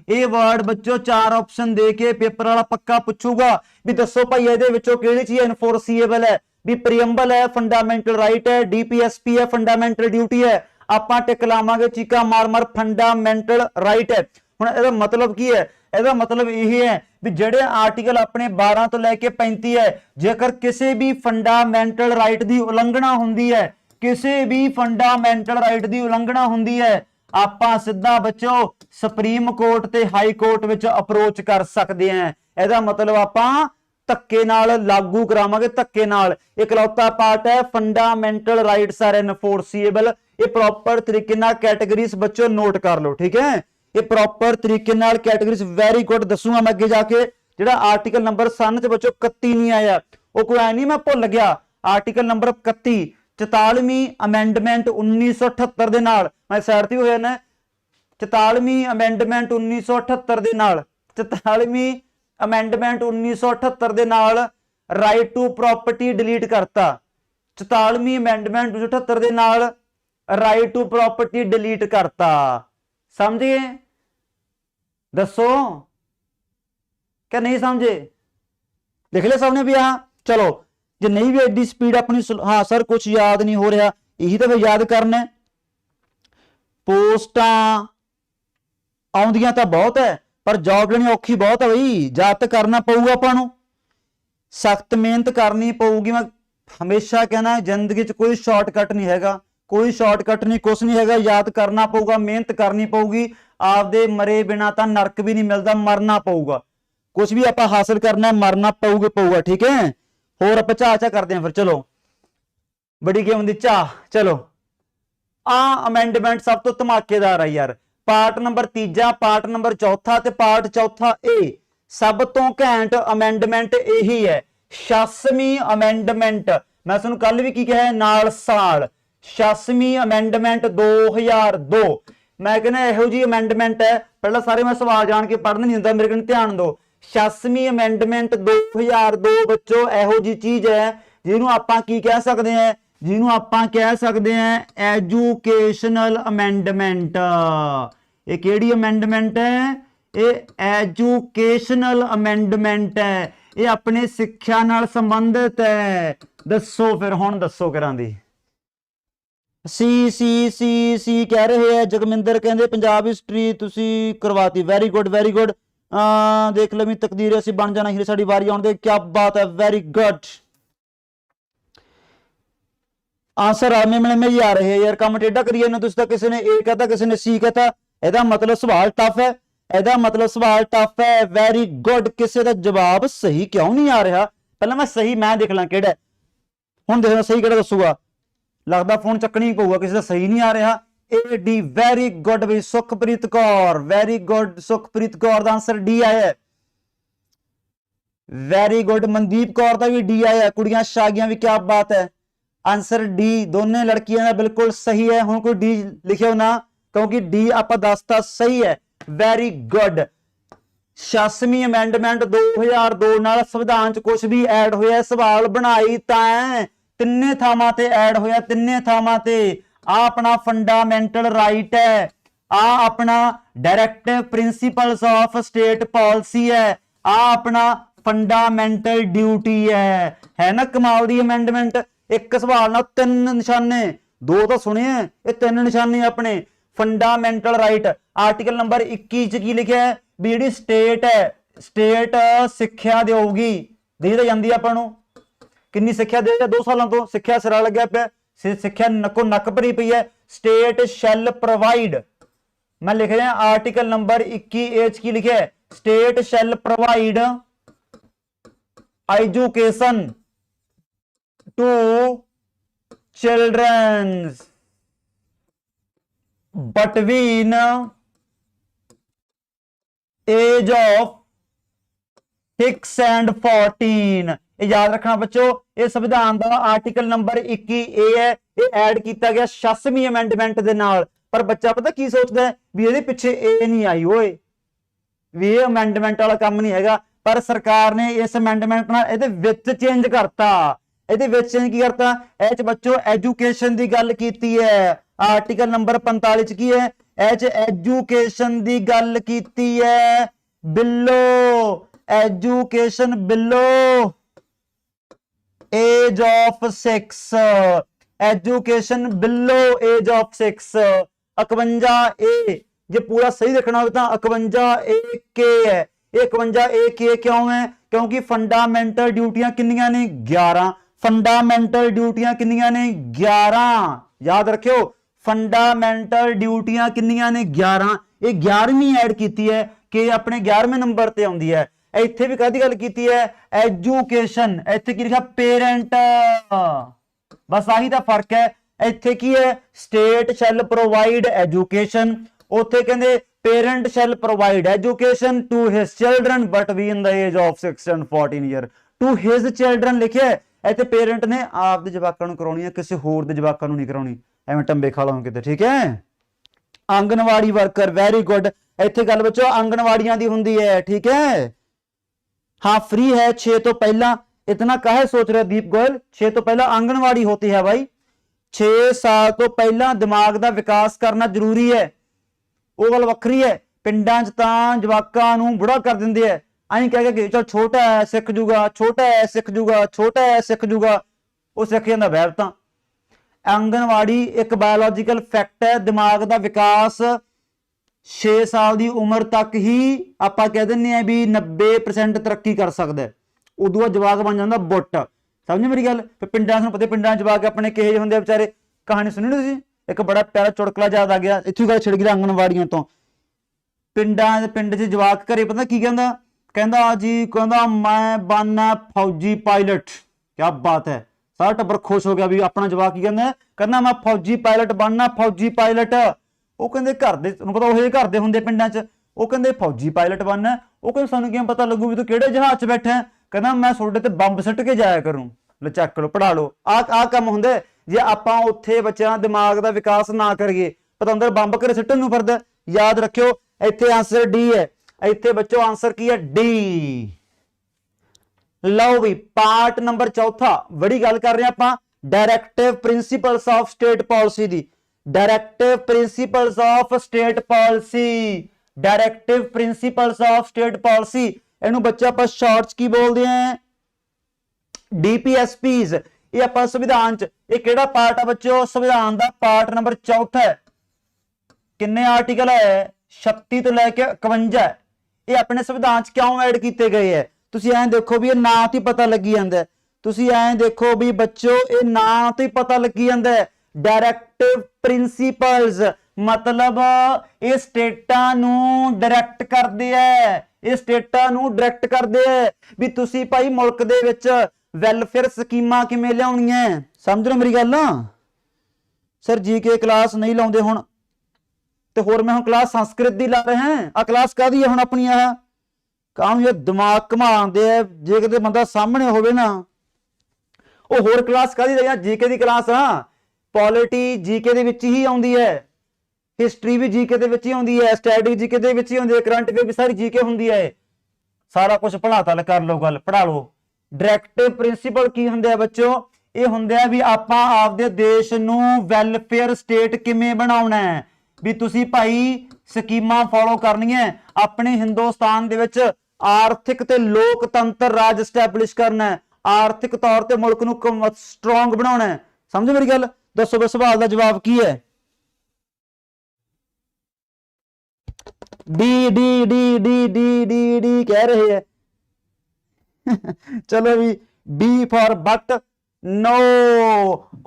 ਇਹ ਵਰਡ ਬੱਚੋ 4 ਆਪਸ਼ਨ ਦੇ ਕੇ ਪੇਪਰ ਵਾਲਾ ਪੱਕਾ ਪੁੱਛੂਗਾ ਵੀ ਦੱਸੋ ਭਾਈ ਇਹਦੇ ਵਿੱਚੋਂ ਕਿਹੜੀ ਚੀਜ਼ ਐਨਫੋਰਸੀਏਬਲ ਹੈ। ਵੀ ਪ੍ਰੀਐਮਬਲ ਹੈ, ਫੰਡਾਮੈਂਟਲ ਰਾਈਟ ਹੈ, ਡੀਪੀਐਸਪੀ ਹੈ, ਫੰਡਾਮੈਂਟਲ ਡਿਊਟੀ ਹੈ। ਆਪਾਂ ਟਿਕ ਲਾਵਾਂਗੇ ਚੀਕਾ ਮਾਰ ਮਾਰ ਫੰਡਾਮੈਂਟਲ ਰਾਈਟ ਹੈ। ਹੁਣ ਇਹਦਾ ਮਤਲਬ ਕੀ ਹੈ? ਇਹਦਾ ਮਤਲਬ ਇਹ ਹੈ ਵੀ ਜਿਹੜੇ ਆਰਟੀਕਲ ਆਪਣੇ 12 ਤੋਂ ਲੈ ਕੇ 35 ਹੈ, ਜੇਕਰ ਕਿਸੇ ਵੀ ਫੰਡਾਮੈਂਟਲ ਰਾਈਟ ਦੀ ਉਲੰਘਣਾ ਹੁੰਦੀ ਹੈ, ਕਿਸੇ ਵੀ ਫੰਡਾਮੈਂਟਲ ਰਾਈਟ ਦੀ ਉਲੰਘਣਾ ਹੁੰਦੀ ਹੈ, ਆਪਾਂ ਸਿੱਧਾ ਬੱਚੋ ਸੁਪਰੀਮ ਕੋਰਟ ਤੇ ਹਾਈ ਕੋਰਟ ਵਿੱਚ ਅਪਰੋਚ ਕਰ ਸਕਦੇ ਹਾਂ। ਇਹਦਾ ਮਤਲਬ ਆਪਾਂ ਧੱਕੇ ਨਾਲ ਲਾਗੂ ਕਰਾਵਾਂਗੇ, ਧੱਕੇ ਨਾਲ। ਇਕਲੌਤਾ ਪਾਰਟ ਹੈ ਫੰਡਾਮੈਂਟਲ ਰਾਈਟਸ ਆਰ ਐਨਫੋਰਸੀਏਬਲ। ਇਹ ਪ੍ਰੋਪਰ ਤਰੀਕੇ ਨਾਲ ਕੈਟਾਗਰੀਜ਼ ਬੱਚੋ ਨੋਟ ਕਰ ਲਓ, ਠੀਕ ਹੈ। ਇਹ ਪ੍ਰੋਪਰ ਤਰੀਕੇ ਨਾਲ ਕੈਟਾਗਰੀਜ਼ ਵੈਰੀ ਗੁੱਡ ਦੱਸੂਗਾ ਮੈਂ ਅੱਗੇ ਜਾ ਕੇ। ਜਿਹੜਾ ਆਰਟੀਕਲ ਨੰਬਰ ਸਨ ਚ ਬੱਚੋ 31 ਨਹੀਂ ਆਇਆ, ਉਹ ਕੋਈ ਐ ਨਹੀਂ ਮੈਂ ਭੁੱਲ ਗਿਆ। ਆਰਟੀਕਲ ਨੰਬਰ 31 44ਵੀਂ ਅਮੈਂਡਮੈਂਟ 1978 ਦੇ ਨਾਲ ਮੈਂ ਸਾਈਡ ਤੇ ਹੋਇਆ ਨਾ। 44ਵੀਂ ਅਮੈਂਡਮੈਂਟ 1978 ਦੇ ਨਾਲ 44ਵੀਂ ਅਮੈਂਡਮੈਂਟ 1978 ਦੇ ਨਾਲ ਰਾਈਟ ਟੂ ਪ੍ਰਾਪਰਟੀ ਡਿਲੀਟ ਕਰਤਾ। 44ਵੀਂ ਅਮੈਂਡਮੈਂਟ 1978 ਦੇ ਨਾਲ राइट टू प्रॉपर्टी डिलीट करता। समझिए, दसो क्या नहीं समझे? लिख लिया सबने भी? हाँ चलो, जो नहीं भी एडी स्पीड अपनी, हाँ सर कुछ याद नहीं हो रहा, यही तो फिर याद करना। पोस्टा आउंदियां तो बहुत है, पर जॉब लेनी औखी बहुत है बई। याद तो करना पऊगा आपां नूं, सख्त मेहनत करनी पऊगी। मैं हमेशा कहना जिंदगी च कोई शॉर्टकट नहीं हैगा, कोई शॉर्टकट नहीं, कुछ नहीं हैगा। याद करना पऊगा, मेहनत करनी पऊगी। आपदे मरे बिना तो नरक भी नहीं मिलता, मरना पऊगा। कुछ भी आप हासिल करना है मरना पऊगा, ठीक है। होर आप चाह करते हैं फिर, चलो बड़ी गेम होंगी चाह। चलो आ अमेंडमेंट सब तो धमाकेदार है यार। पार्ट नंबर तीजा, पार्ट नंबर चौथा ते पार्ट चौथा ए, सब तो घैंट अमेंडमेंट यही है, 86वीं अमेंडमेंट। मैं तुहानूं कल भी की कहा नाल साल, 86वीं अमेंडमेंट 2002। मैं कहना इहो जी अमेंडमेंट है, पहला सारे मैं सवाल जान के पढ़न नहीं दिंदा, मेरे कन ध्यान दो। 86वीं अमेंडमेंट 2002 बच्चों इहो जी चीज है जिन्होंने आपां की कह सकते हैं, जिन्होंने आपां कह सकते हैं एजुकेशनल अमेंडमेंट। ये केड़ी अमेंडमेंट है? ये एजुकेशनल अमेंडमेंट है, ये अपने सिक्ख्या नाल संबंधित है। दसो फिर हुण दसो करां दी। सी सी सी सी कह रहे हैं जगमिंदर, कहते पंजाब हिस्टरी तुसी करवाती, वेरी गुड वेरी गुड। देख लो मेरी तकदीर असी बन जाना हीरे, साडी वारी आउण दे, क्या बात है, वेरी गुड। आंसर आने में ही आ रहे हैं यार, काम टेढ़ा करिए ना तुसी, किसी ने ए कहता किसी ने सी कहता, एदा मतलब सवाल टफ है, एदा मतलब सवाल टफ है। वेरी गुड, किसी का जवाब सही क्यों नहीं आ रहा? पहले मैं सही मैं देख ला केड़ा, हुण देखना सही केड़ा दसूगा। लगता फोन चकनी पऊगा, किसी का सही नहीं आ रहा। A D, very good B Sukhpreet Kaur, very good Sukhpreet Kaur का आंसर डी आया। वेरी गुड, मनदीप कौर का भी डी आया, कुड़ियां शागियां भी, क्या बात है। आंसर डी, दोनों लड़कियां का बिल्कुल सही है। हुण कोई डी लिखियो ना, क्योंकि डी आप दसता सही है। Very good. 86वीं अमेंडमेंट 2002 नाल संविधान च कुछ भी ऐड होया, सवाल बनाई तां तिन्ने थावां ते ऐड होया, तिन्ने थावां ते। आ अपना फंडामेंटल राइट है, आ अपना directive principles of state policy है, आ अपना फंडामेंटल ड्यूटी है ना। कमाल दी अमेंडमेंट। एक सवाल ना तीन निशाने, दो तो सुने ये तीन निशाने अपने। फंडामेंटल राइट, आर्टिकल नंबर 21 च की लिखा है भी जिहड़ी स्टेट है, स्टेट सिक्ख्या देगी, दे जाती है आपां नूं। किन्नी सिक्ख्या दे? 2 सालों तो सिक्ख्या सिरा लग्या पिया, सिक्ख्या नक्को नक भरी पई है। स्टेट शैल प्रोवाइड, मैं लिख रहा आर्टिकल नंबर 21 की लिखा है, state shall provide education to children between age of 6 and 14। याद रखना बच्चों, ये संविधान का आर्टिकल नंबर 21 है, ये ऐड किया गया 86वीं अमेंडमेंट दे नाल। पर बच्चा पता की सोचता है भी ये पीछे ए नहीं आई होए, भी ये अमेंडमेंट वाला काम नहीं हैगा। पर सरकार ने इस अमेंडमेंट नाल इहदे विच चेंज करता। इहदे विच चेंज की करता? एच बच्चों एजुकेशन की गल कीती है। आर्टिकल नंबर 45 की है, एच एजुकेशन की गल कीती है। Below education below age of 6, education below age of 6। 51 A, जे पूरा सही देखना हो तो 51 ए के है। 51 ए के क्यों है? क्योंकि फंडामेंटल ड्यूटियां किन्नियां ने? 11। फंडामेंटल ड्यूटियां किन्नियां ने? 11। याद रखियो, फंडामेंटल ड्यूटियां किन्नियां ने? 11। ये 11वीं ऐड की है कि अपने 11वें नंबर ते आउंदी है। इत्थे भी काहदी गल कीती है? एजुकेशन। इत्थे की लिखा? पेरेंट। बस आही दा फर्क है। इत्थे की है? स्टेट शैल प्रोवाइड एजुकेशन, उत्थे कहंदे parent shall provide education to his children between the age of 6 and 14 year. To his children लिखे, इत्थे पेरेंट ने आप दे जवाकां नूं कराउणी है, किसी होर दे जवाकां नूं नहीं कराउणी, एवें टंबे खा लाओ किते, ठीक है। Anganwadi worker, very good. इत्थे गल बच्चों आंगनवाड़ियां दी हुंदी है, ठीक है। हाँ फ्री है 6 तो पहला, इतना काहे सोच रहे दीप गोयल? 6 तो पहला आंगनवाड़ी होती है भाई। 6 ਸਾਲ ਤੋਂ ਪਹਿਲਾਂ ਦਿਮਾਗ ਦਾ ਵਿਕਾਸ ਕਰਨਾ ਜ਼ਰੂਰੀ ਹੈ, ਉਹ ਗੱਲ ਵੱਖਰੀ ਹੈ। ਪਿੰਡਾਂ 'ਚ ਤਾਂ ਜਵਾਕਾਂ ਨੂੰ ਬੁੜਾ ਕਰ ਦਿੰਦੇ ਐ, ਐਂ ਕਹਿ ਕੇ ਚਲ ਛੋਟਾ ਹੈ ਸਿੱਖ ਜੂਗਾ, ਛੋਟਾ ਹੈ ਸਿੱਖ ਜੂਗਾ, ਛੋਟਾ ਹੈ ਸਿੱਖ ਜੂਗਾ, ਉਹ ਸਿੱਖ ਜਾਂਦਾ ਵੈਬ। ਤਾਂ ਆਂਗਨਵਾੜੀ ਇੱਕ ਬਾਇਓਲੋਜੀਕਲ ਫੈਕਟ ਹੈ, ਦਿਮਾਗ ਦਾ ਵਿਕਾਸ 6 ਸਾਲ ਦੀ ਉਮਰ ਤੱਕ ਹੀ ਆਪਾਂ ਕਹਿ ਦਿੰਦੇ ਆ ਵੀ 90% ਤਰੱਕੀ ਕਰ ਸਕਦਾ, ਉਦੋਂ ਬਾਅਦ ਜਵਾਕ ਬਣ ਜਾਂਦਾ ਬੁੱਟ। ਸਮਝ ਮੇਰੀ ਗੱਲ। ਫਿਰ ਪਿੰਡਾਂ ਨੂੰ ਪਤਾ, ਪਿੰਡਾਂ ਜਵਾਕ ਆਪਣੇ ਕਿਹੋ ਜਿਹੇ ਹੁੰਦੇ ਆ ਵਿਚਾਰੇ। ਕਹਾਣੀ ਸੁਣੀ ਨੀ ਤੁਸੀਂ? ਇੱਕ ਬੜਾ ਪਿਆਰਾ ਚੁਟਕਲਾ ਯਾਦ ਆ ਗਿਆ, ਇੱਥੋਂ ਗੱਲ ਛਿੜ ਗਈ ਆਂਗਨਵਾੜੀਆਂ ਤੋਂ। ਪਿੰਡ 'ਚ ਜਵਾਕ ਘਰੇ ਪਤਾ ਕੀ ਕਹਿੰਦਾ? ਕਹਿੰਦਾ ਜੀ, ਕਹਿੰਦਾ ਮੈਂ ਬਣਨਾ ਫੌਜੀ ਪਾਇਲਟ। ਕਿਆ ਬਾਤ ਹੈ, ਸਾਰਾ ਟੱਬਰ ਖੁਸ਼ ਹੋ ਗਿਆ ਵੀ ਆਪਣਾ ਜਵਾਕ ਕੀ ਕਹਿੰਦਾ, ਕਹਿੰਦਾ ਮੈਂ ਫੌਜੀ ਪਾਇਲਟ ਬਣਨਾ, ਫੌਜੀ ਪਾਇਲਟ। ਉਹ ਕਹਿੰਦੇ ਘਰ ਦੇ, ਤੁਹਾਨੂੰ ਪਤਾ ਉਹ ਜਿਹੇ ਘਰ ਦੇ ਹੁੰਦੇ ਪਿੰਡਾਂ 'ਚ, ਉਹ ਕਹਿੰਦੇ ਫੌਜੀ ਪਾਇਲਟ ਬਣਨਾ। ਉਹ ਕਹਿੰਦੇ ਸਾਨੂੰ ਕਿਵੇਂ ਪਤਾ ਲੱਗੂ ਵੀ ਤੂੰ ਕਿਹੜੇ ਜਹਾਜ਼ 'ਚ ਬੈਠਾ? ਕਹਿੰਦਾ ਮੈਂ ਤੁਹਾਡੇ ਤੇ ਬੰਬ ਸੁੱਟ ਕੇ ਜਾਇਆ ਕਰੂੰ। ਲੈ ਚੱਕ ਲਓ, ਪੜਾ ਲਓ। ਆਹ ਕੰਮ ਹੁੰਦਾ ਜੇ ਆਪਾਂ ਉੱਥੇ ਬੱਚਿਆਂ ਦਿਮਾਗ ਦਾ ਵਿਕਾਸ ਨਾ ਕਰੀਏ। ਪਤੰਦਰ ਬੰਬ ਘਰੇ ਸਿੱਟਣ ਨੂੰ ਫਿਰਦਾ। ਯਾਦ ਰੱਖਿਓ, ਇੱਥੇ ਆਂਸਰ ਡੀ ਹੈ। ਇੱਥੇ ਬੱਚੋ ਆਂਸਰ ਕੀ ਹੈ? ਡੀ। ਲਓ ਵੀ ਪਾਰਟ ਨੰਬਰ 4 ਬੜੀ ਗੱਲ ਕਰ ਰਹੇ ਆਪਾਂ directive principles of state policy ਦੀ। Directive principles of state policy, directive principles of state policy, ਇਹਨੂੰ ਬੱਚਾ ਆਪਾਂ ਸ਼ਾਰਟ 'ਚ ਕੀ ਬੋਲਦੇ ਆ? DPSPs। ਇਹ ਆਪਾਂ ਸੰਵਿਧਾਨ 'ਚ, ਇਹ ਕਿਹੜਾ ਪਾਰਟ ਆ ਬੱਚੋ? ਸੰਵਿਧਾਨ ਦਾ ਪਾਰਟ ਨੰਬਰ 4 ਹੈ। ਕਿੰਨੇ ਆਰਟੀਕਲ ਹੈ? 36 ਤੋਂ ਲੈ ਕੇ 51। ਇਹ ਆਪਣੇ ਸੰਵਿਧਾਨ 'ਚ ਕਿਉਂ ਐਡ ਕੀਤੇ ਗਏ ਹੈ? ਤੁਸੀਂ ਐਂ ਦੇਖੋ ਵੀ ਇਹ ਨਾਂ ਤੋਂ ਹੀ ਪਤਾ ਲੱਗੀ ਜਾਂਦਾ। ਤੁਸੀਂ ਐਂ ਦੇਖੋ ਵੀ ਬੱਚੋ ਇਹ ਨਾਂ ਤੋਂ ਹੀ ਪਤਾ ਲੱਗੀ ਜਾਂਦਾ। ਡਾਇਰੈਕਟਿਵ ਪ੍ਰਿੰਸੀਪਲਸ ਮਤਲਬ ਇਹ ਸਟੇਟਾਂ ਨੂੰ ਡਾਇਰੈਕਟ ਕਰਦੇ ਐ, ਇਹ ਸਟੇਟਾਂ ਨੂੰ ਡਾਇਰੈਕਟ ਕਰਦੇ ਐ ਵੀ ਤੁਸੀਂ ਭਾਈ ਮੁਲਕ ਦੇ ਵਿੱਚ ਵੈਲਫੇਅਰ ਸਕੀਮਾਂ ਕਿਵੇਂ ਲਿਆਉਣੀਆਂ। ਸਮਝ ਲਓ ਮੇਰੀ ਗੱਲ। ਸਰ ਜੀਕੇ ਕਲਾਸ ਨਹੀਂ ਲਾਉਂਦੇ ਹੁਣ, ਤੇ ਹੋਰ ਮੈਂ ਹੁਣ ਕਲਾਸ ਸੰਸਕ੍ਰਿਤ ਦੀ ਲਾ ਰਿਹਾ ਹਾਂ। ਆ ਕਲਾਸ ਕਾਹਦੀ ਹੈ ਹੁਣ ਆਪਣੀ? ਆਹ ਕੰਮ ਜੇ ਦਿਮਾਗ ਘਮਾਉਂਦੇ ਆ, ਜੇ ਕਿਤੇ ਬੰਦਾ ਸਾਹਮਣੇ ਹੋਵੇ ਨਾ, ਉਹ ਹੋਰ ਕਲਾਸ ਕਾਹਦੀ ਰਹੀ? ਜੀਕੇ ਦੀ ਕਲਾਸ ਆ। ਪੋਲਿਟੀ ਜੀਕੇ ਦੇ ਵਿੱਚ ਹੀ ਆਉਂਦੀ ਹੈ, ਹਿਸਟਰੀ ਵੀ ਜੀਕੇ ਦੇ ਵਿੱਚ ਹੀ ਆਉਂਦੀ ਹੈ, ਸਟੈਟਿਕ ਜੀਕੇ ਦੇ ਵਿੱਚ ਹੀ ਹੁੰਦੀ ਹੈ, ਕਰੰਟ ਅਫੇਅਰ ਵੀ ਸਾਰੀ ਜੀਕੇ ਹੁੰਦੀ ਹੈ। ਸਾਰਾ ਕੁਝ ਪੜਾਤਾ, ਕਰ ਲਓ ਗੱਲ, ਪੜਾ ਲਓ। ਡਾਇਰੈਕਟਿਵ ਪ੍ਰਿੰਸੀਪਲ ਕੀ ਹੁੰਦੇ ਆ ਬੱਚੋ? ਇਹ ਹੁੰਦੇ ਆ ਵੀ ਆਪਾਂ ਆਪਦੇ ਦੇਸ਼ ਨੂੰ ਵੈਲਫੇਅਰ ਸਟੇਟ ਕਿਵੇਂ ਬਣਾਉਣਾ ਹੈ, ਵੀ ਤੁਸੀਂ ਭਾਈ ਸਕੀਮਾਂ ਫੋਲੋ ਕਰਨੀਆਂ। ਆਪਣੇ ਹਿੰਦੁਸਤਾਨ ਦੇ ਵਿੱਚ ਆਰਥਿਕ ਤੇ ਲੋਕਤੰਤਰ ਰਾਜ ਸਟੈਬਲਿਸ਼ ਕਰਨਾ ਹੈ, ਆਰਥਿਕ ਤੌਰ ਤੇ ਮੁਲਕ ਨੂੰ ਸਟਰੋਂਗ ਬਣਾਉਣਾ ਹੈ। ਸਮਝੋ ਮੇਰੀ ਗੱਲ। ਦੱਸੋ ਬਈ ਸਵਾਲ ਦਾ ਜਵਾਬ ਕੀ ਹੈ? D D D D D D D ਕਹਿ ਰਹੇ ਹੈ। ਚਲੋ ਵੀ ਬੀ ਫॉर बट नो,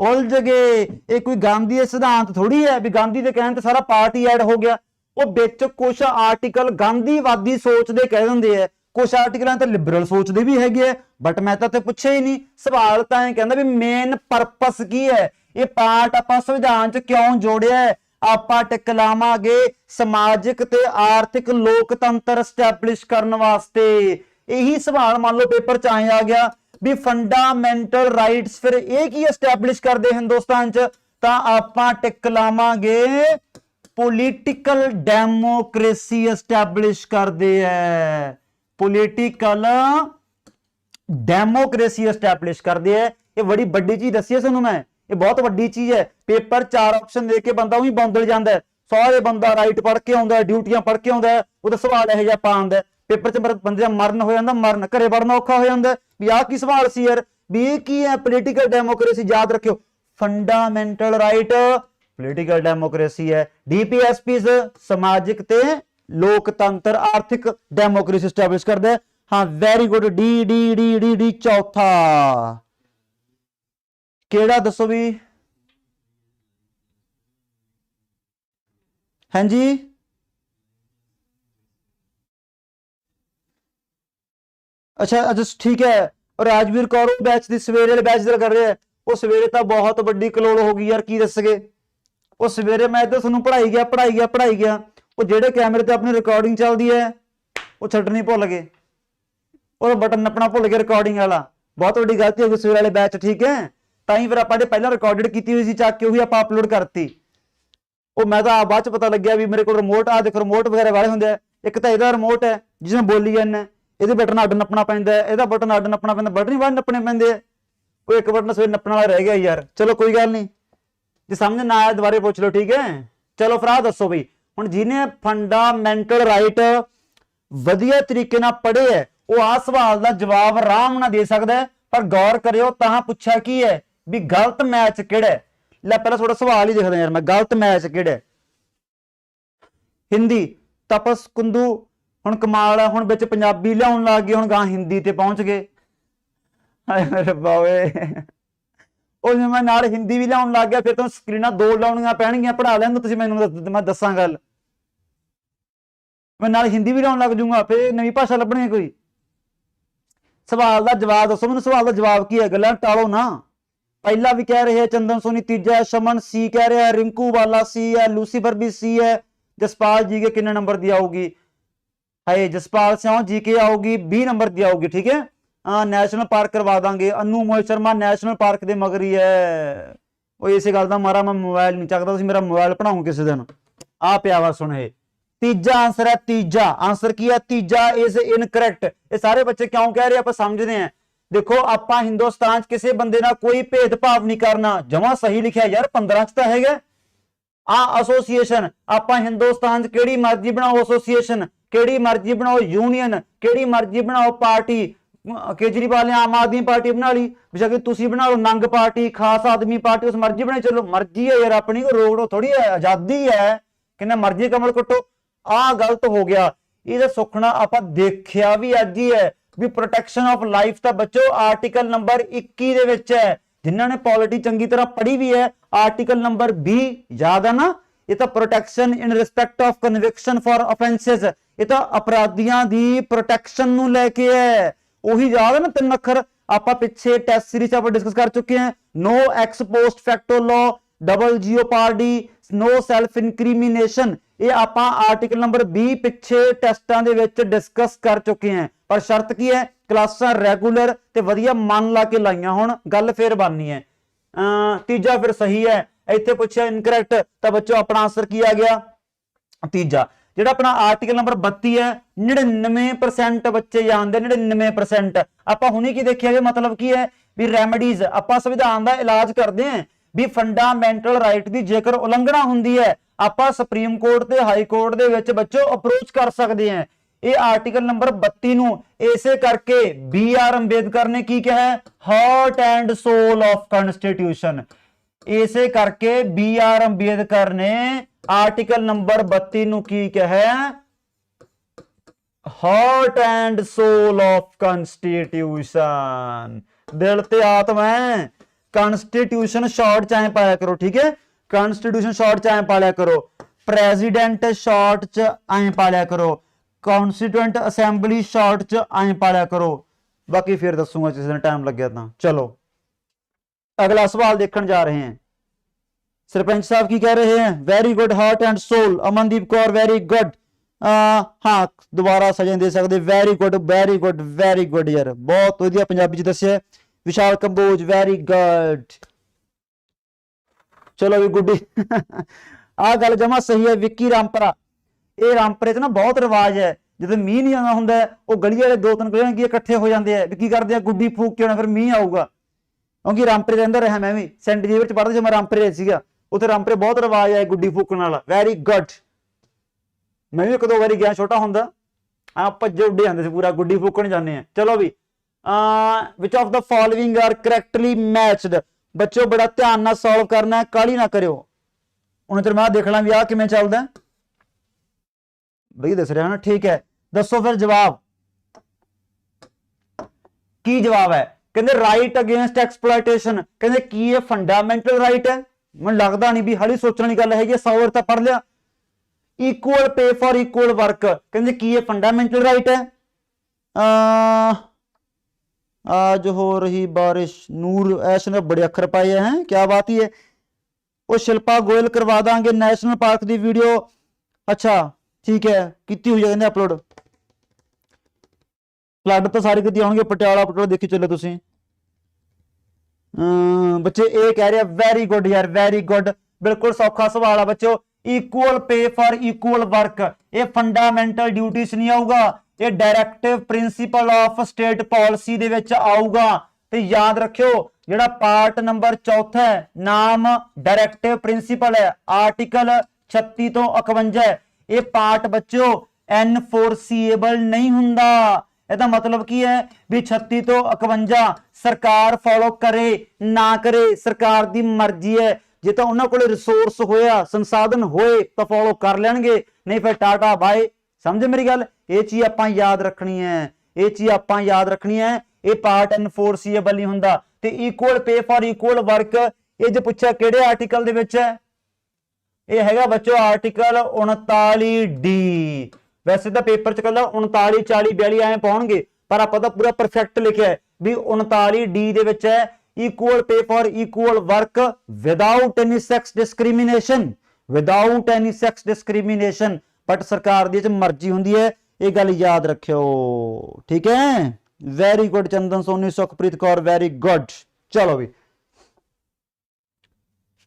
उलझ गए। ये कोई गांधी सिद्धांत थोड़ी है भी गांधी के कहने सारा पार्ट ही ऐड हो गया। वो बिच कुछ आर्टिकल गांधीवादी सोच दे कह देंगे है, कुछ आर्टिकल तो लिबरल सोच दे भी है। बट मैं तो पूछे ही नहीं, सवाल तो ऐ कहना भी मेन परपस की है, ये पार्ट आप संविधान च क्यों जोड़िया है? ਆਪਾਂ ਟਿਕ ਲਾਵਾਂਗੇ ਸਮਾਜਿਕ ਤੇ ਆਰਥਿਕ ਲੋਕਤੰਤਰ ਸਟੈਬਲਿਸ਼ ਕਰਨ ਵਾਸਤੇ। ਇਹੀ ਸਵਾਲ ਮੰਨ ਲਓ ਪੇਪਰ ਚ ਆਏ ਆ ਗਿਆ ਵੀ ਫੰਡਾਮੈਂਟਲ ਰਾਈਟਸ ਫਿਰ ਇਹ ਕੀ ਐਸਟੈਬਲਿਸ਼ ਕਰਦੇ ਹਿੰਦੁਸਤਾਨ ਚ? ਤਾਂ ਆਪਾਂ ਟਿਕ ਲਾਵਾਂਗੇ ਪੋਲੀਟੀਕਲ ਡੈਮੋਕ੍ਰੇਸੀ ਐਸਟੈਬਲਿਸ਼ ਕਰਦੇ ਐ, ਪੋਲੀਟੀਕਲ ਡੈਮੋਕ੍ਰੇਸੀ ਐਸਟੈਬਲਿਸ਼ ਕਰਦੇ ਐ। ਇਹ ਬੜੀ ਵੱਡੀ ਚੀਜ਼ ਦੱਸੀ ਹੈ ਤੁਹਾਨੂੰ ਮੈਂ, ਇਹ ਬਹੁਤ ਵੱਡੀ ਚੀਜ਼ ਹੈ। पेपर 4 ऑप्शन दे के बंदा ही बौंदल जाता है, सारे बंदा राइट पढ़ के आउंदा, ड्यूटियां पढ़ के आउंदा, वो सवाल इहो जिहा पा आउंदा पेपर च बंदे दा मरण हो जांदा, मरण घरे पढ़ना औखा हो जांदा भी आह की सवाल सी यार भी ये की है? Political democracy. याद रखियो फंडामेंटल राइट पोलीटिकल डेमोक्रेसी है। DPSPs समाजिक ते लोकतंत्र आर्थिक डेमोक्रेसी स्टैबलिश करदा है। हाँ very good, D D D D D चौथा केड़ा दसो भी? हाँ जी अच्छा अच्छा ठीक है। और राजवीर कौर बैच की सवेरे वाले बैच कर रहे हैं, वो सवेरे तो बहुत बड़ी कलोल हो गई यार, की दसगे? वो सवेरे मैं इधर थोनों पढ़ाई गया वो जेडे कैमरे ते अपनी रिकॉर्डिंग चलती है वो छड्डनी भुल गए, वो बटन नपना भुल गए रिकॉर्डिंग वाला। बहुत बड़ी गलती हो गई सवेरे वाले बैच, ठीक है। ताई फिर आप पहला रिकॉर्डेड की हुई सी चक के वही आप अपलोड करती। ਉਹ ਮੈਂ ਤਾਂ ਬਾਅਦ ਚ ਪਤਾ ਲੱਗਿਆ ਵੀ ਮੇਰੇ ਕੋਲ ਰਿਮੋਟ ਆ ਦੇਖੋ, ਰਿਮੋਟ ਵਗੈਰਾ ਵਾਲੇ ਹੁੰਦੇ ਆ। ਇੱਕ ਤਾਂ ਇਹਦਾ ਰਿਮੋਟ ਹੈ ਜਿਹਨੂੰ ਬੋਲੀ ਜਾਂਦਾ, ਇਹਦੇ ਬਟਨ ਅੱਡ ਨੱਪਣਾ ਪੈਂਦਾ, ਇਹਦਾ ਬਟਨ ਅੱਡ ਨੱਪਣਾ ਪੈਂਦਾ, ਬਟਨ ਹੀ ਵੱਧ ਨੱਪਣੇ ਪੈਂਦੇ ਆ। ਉਹ ਇੱਕ ਬਟਨ ਸਵੇਰੇ ਨੱਪਣ ਵਾਲਾ ਰਹਿ ਗਿਆ ਯਾਰ। ਚਲੋ ਕੋਈ ਗੱਲ ਨਹੀਂ, ਜੇ ਸਮਝ ਨਾ ਆਇਆ ਦੁਬਾਰੇ ਪੁੱਛ ਲਓ, ठीक है। चलो फिर आ दसो बई हुण जिन्हें फंडामेंटल राइट वधिया तरीके नाल पढ़े है वो आ सवाल का जवाब आराम नाल दे सकदा है, पर गौर करियो तां पुछा की है भी गलत मैच किहड़ा है। लै पहला थोड़ा सवाल ही देखदा यार मैं, गलत मैच किहड़ा है। हिंदी तपस कुंदू हुण कमाल है, हुण विच पंजाबी लियाउण लग गए, हुण गां हिंदी ते पहुंच गए। हाय मेरे बावे ਉਹ ਜੇ ਮੈਂ ਨਾਲ ਹਿੰਦੀ ਵੀ ਲਿਆਉਣ ਲੱਗ ਗਿਆ ਫਿਰ ਤਾਂ ਸਕਰੀਨਾਂ 2 ਲਾਉਣੀਆਂ ਪੈਣਗੀਆਂ। ਪੜ੍ਹਾ ਲੈਣ ਤੁਸੀਂ ਮੈਨੂੰ, ਮੈਂ ਦੱਸਾਂ ਗੱਲ, ਮੈਂ ਨਾਲ ਹਿੰਦੀ ਵੀ ਲਿਆਉਣ ਲੱਗ ਜੂੰਗਾ, ਫਿਰ ਨਵੀਂ ਭਾਸ਼ਾ ਲੱਭਣੀ ਕੋਈ। ਸਵਾਲ ਦਾ ਜਵਾਬ ਦੱਸੋ ਮੈਨੂੰ, ਸਵਾਲ ਦਾ ਜਵਾਬ ਕੀ ਹੈ? ਗੱਲਾਂ ਟਾਲੋ ਨਾ। ਪਹਿਲਾ ਵੀ ਕਹਿ ਰਹੇ ਚੰਦਨ ਸੋਨੀ, ਤੀਜਾ ਸ਼ਮਨ ਸੀ ਕਹਿ ਰਿਹਾ, ਰਿੰਕੂ ਵਾਲਾ ਸੀ है, लूसीफर भी सी है। जसपाल जी के कितने नंबर दी आऊगी? हाय जसपाल सिंह जी के आऊगी 20 नंबर दी आऊगी, ठीक है। नैशनल पार्क करवा देंगे। अनु मोहित शर्मा नैशनल पार्क के मगर ही है। वो इस गल का मारा मैं मोबाइल नहीं चकता, मेरा मोबाइल पढ़ाऊँ किसी दिन। आ पिया वा सुन, तीजा आंसर है, तीजा आंसर की है, तीजा इज इनकरैक्ट। ये सारे बच्चे क्यों कह रहे हैं, आप समझते हैं। देखो आप हिंदुस्तान किसी बंदे ना कोई भेदभाव नहीं करना, जमा सही लिखा यार 15 च तो है। आ एसोसीएशन आप हिंदुस्तान केड़ी मर्जी बनाओ, एसोसीएशन केड़ी मर्जी बनाओ, यूनियन केड़ी मर्जी बनाओ, पार्टी केजरीवाल ने आम आदमी पार्टी बना ली, बेशक तुसी बना लो नंग पार्टी, खास आदमी पार्टी, उस मर्जी बनाई चलो, मर्जी है यार अपनी, को रोक लो थोड़ी है, आजादी है कि मर्जी कमल कट्टो। आ गलत हो गया। ये सुखना आप देखिया भी अज ही है भी प्रोटेक्शन ऑफ लाइफ का बच्चो आर्टिकल नंबर 21 दे विच है। जिन्होंने पॉलिटी चंगी तरह पढ़ी भी है, आर्टिकल नंबर 20 याद है ना, ये तो protection in respect of conviction for offences, ये तो अपराधियों की प्रोटेक्शन नूं लेके है। वही याद है ना 3 अखर आप पिछे टेस्ट सीरीज आप डिस्कस कर चुके हैं। No ex post facto law, double jeopardy, no self incrimination, ये आप आर्टिकल नंबर 20 पिछे टेस्टां दे विच डिस्कस कर चुके हैं। पर शर्त की है क्लासां रैगूलर ते वधिया मन ला के लाइयां होण, गल फिर बननी है। तीजा फिर सही है, इत्थे पुछया इनकरैक्ट, तो बच्चों अपना आंसर की आ गया तीजा। जिहड़ा अपना आर्टिकल नंबर 32 है 99% बच्चे जानते, 99%। आपां हुणी की देखिया कि मतलब की है भी रेमेडीज आपां संविधान का इलाज करते हैं भी फंडामेंटल राइट की जेकर उलंघना हुंदी है आपां सुप्रीम कोर्ट ते हाई कोर्ट दे विच बच्चों अप्रोच कर सकते हैं। ये आर्टिकल नंबर 32 नूं इसे करके BR अंबेडकर ने की कहा है, heart and soul of constitution. इसे करके BR अंबेडकर ने आर्टिकल नंबर 32 नूं की कहा है, heart and soul of constitution. दिल ते आत्मा है। कॉन्स्टिट्यूशन शॉर्ट चाहे पाया करो, ठीक है। कॉन्स्टिट्यूशन शॉर्ट चाहे पाया करो, प्रेसिडेंट शॉर्ट च आए पाया करो, कॉन्स्टिट्यूएंट असेंबली शॉर्ट च आए पाया करो। बाकी फिर दसूंगा जिस दिन टाइम लग गया था। चलो अगला सवाल देखने जा रहे हैं। सरपंच साहब की कह रहे हैं, very good heart and soul. Amandeep Kaur very good. हाँ दोबारा सजन दे सकते, very good very good very good यार, बहुत वधिया पंजाबी च दस्सिया। Vishal Kamboj very good. चलो भी गुड्डी आ गल जमा सही है। विक्की रामपरा, ये रामपरे च ना बहुत रिवाज है, जो मीह नहीं आना होंगे वो गली वाले 2-3 गलियां की इकट्ठे हो जाते हैं, की करते हैं गुड्डी फूक के आना फिर मीह आऊगा। क्योंकि रामपरे के अंदर रहा मैं भी सेंट जेवियर पढ़दा जब मैं रामपरे सीगा, उत्थे रामपरे बहुत रिवाज है गुड्डी फूकण वाला। Very good. मैं भी 1-2 बारी गया छोटा होंदा, आप भज्जे उड्डे जाते थे पूरा, गुड्डी फूकण जाते हैं। चलो भी which of the following are correctly matched. बच्चों बड़ा ध्यान ना सॉल्व करना है, काली ना करो। उन्हें चर मैं देखना भी आ किवें चलदा भाई, दस रहा ना, ठीक है। दसो फिर जवाब की जवाब है। कहते राइट अगेंस्ट एक्सप्लॉयटेशन, कहते की ये फंडामेंटल राइट है? मैं लगता नहीं भी हाली सोचने वाली गल है, 100 बार तो पढ़ लिया। Equal pay for equal work, कहते की ये फंडामेंटल राइट है? आज हो रही बारिश, नूर ऐश ने बड़े अखर पाए हैं, क्या बात ही है। वो शिल्पा गोयल करवा देंगे नेशनल पार्क की वीडियो। अच्छा ठीक है, की हुई है अपलोड। फ्लड तो सारी की आउणगे, पटियाला पटोला देखी चलो तुसी। बच्चे ये कह रहे वेरी गुड यार, वेरी गुड, बिल्कुल सौखा सवाल है बच्चों। Equal pay for equal work, ये फंडामेंटल ड्यूटीज नहीं आऊगा, ये directive principle of state policy दे विच आऊगा। ते याद रखियो ਜਿਹੜਾ ਪਾर्ट नंबर चौथा है नाम डायरेक्टिव प्रिंसीपल है आर्टिकल 36 ਤੋਂ 51 है। ये पार्ट बच्चों एनफोर्सीएबल नहीं हुंदा। ਇਹਦਾ मतलब की है भी 36 ਤੋਂ 51 सरकार फॉलो करे ना करे सरकार दी मर्जी है। जे तो उन्होंने कोले रिसोर्स होया संसाधन होए तो फॉलो कर लेंगे, नहीं फिर टाटा बाय। समझे मेरी गल? ये चीज आपां याद रखनी है, ये चीज आपां याद रखनी है। ये पार्ट एनफोर्सीएबल नहीं हुंदा। ते equal pay for equal work ये जो पूछा किहड़े आर्टिकल दे विच है? ये हैगा बच्चों आर्टिकल 39 डी। वैसे तो पेपर च कला 39 40 42 आए पाउणगे, पर आपां तां पूरा परफेक्ट लिखिया है भी 39 डी दे विच है equal pay for equal work without any sex discrimination, without any sex discrimination. But सरकार दी मर्जी हुंदी है, ये गल याद रखियो, ठीक है। वेरी गुड चंदन सोनी सुखप्रीत कौर, वेरी गुड। चलो भी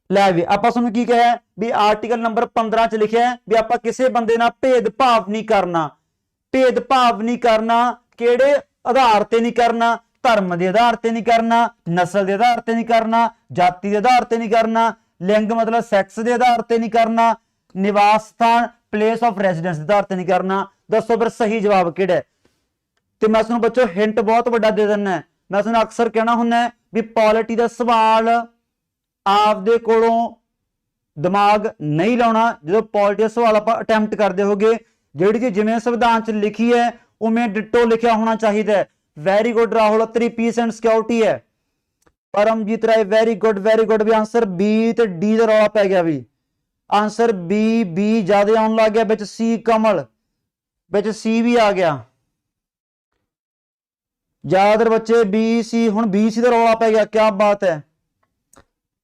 लै भी आपां तुहानूं की कहा भी आर्टिकल नंबर 15 च लिखिया है भी आपां किसी बंदे नाल भेदभाव नहीं करना। भेदभाव नहीं करना किहड़े आधार ते नहीं करना? धर्म के आधार ते नहीं करना, नस्ल के आधार ते नहीं करना, जाति के आधार ते नहीं करना, लिंग मतलब सैक्स के आधार ते नहीं करना, निवास स्थान प्लेस ऑफ रेजिडेंस के आधार ते नहीं करना। दसो फिर सही जवाब किहड़ा है? तो मैं तुहानूं बच्चों हिंट बहुत बड़ा दे दिना है। मैं तुहानूं अक्सर कहना हुंदा भी पॉलिटी का सवाल आपदे कोलों दिमाग नहीं लाउणा। जो पॉलिटी का सवाल आप अटैम्प्ट करते होगे, जिहड़ी चीज जिवें संविधान च लिखी है उमें डिटो लिखिया होना चाहिए। Very good Rahul Atri, peace and security है। Paramjeet Rai very good, very good. भी आंसर बी ते डी का रौला पै गया। भी आंसर बी ज्यादा आउण लग गया, बिच सी कमल, बिच सी भी आ गया। ज्यादातर बच्चे बी सी, हुण बी सी का रौला पै गया, क्या बात है।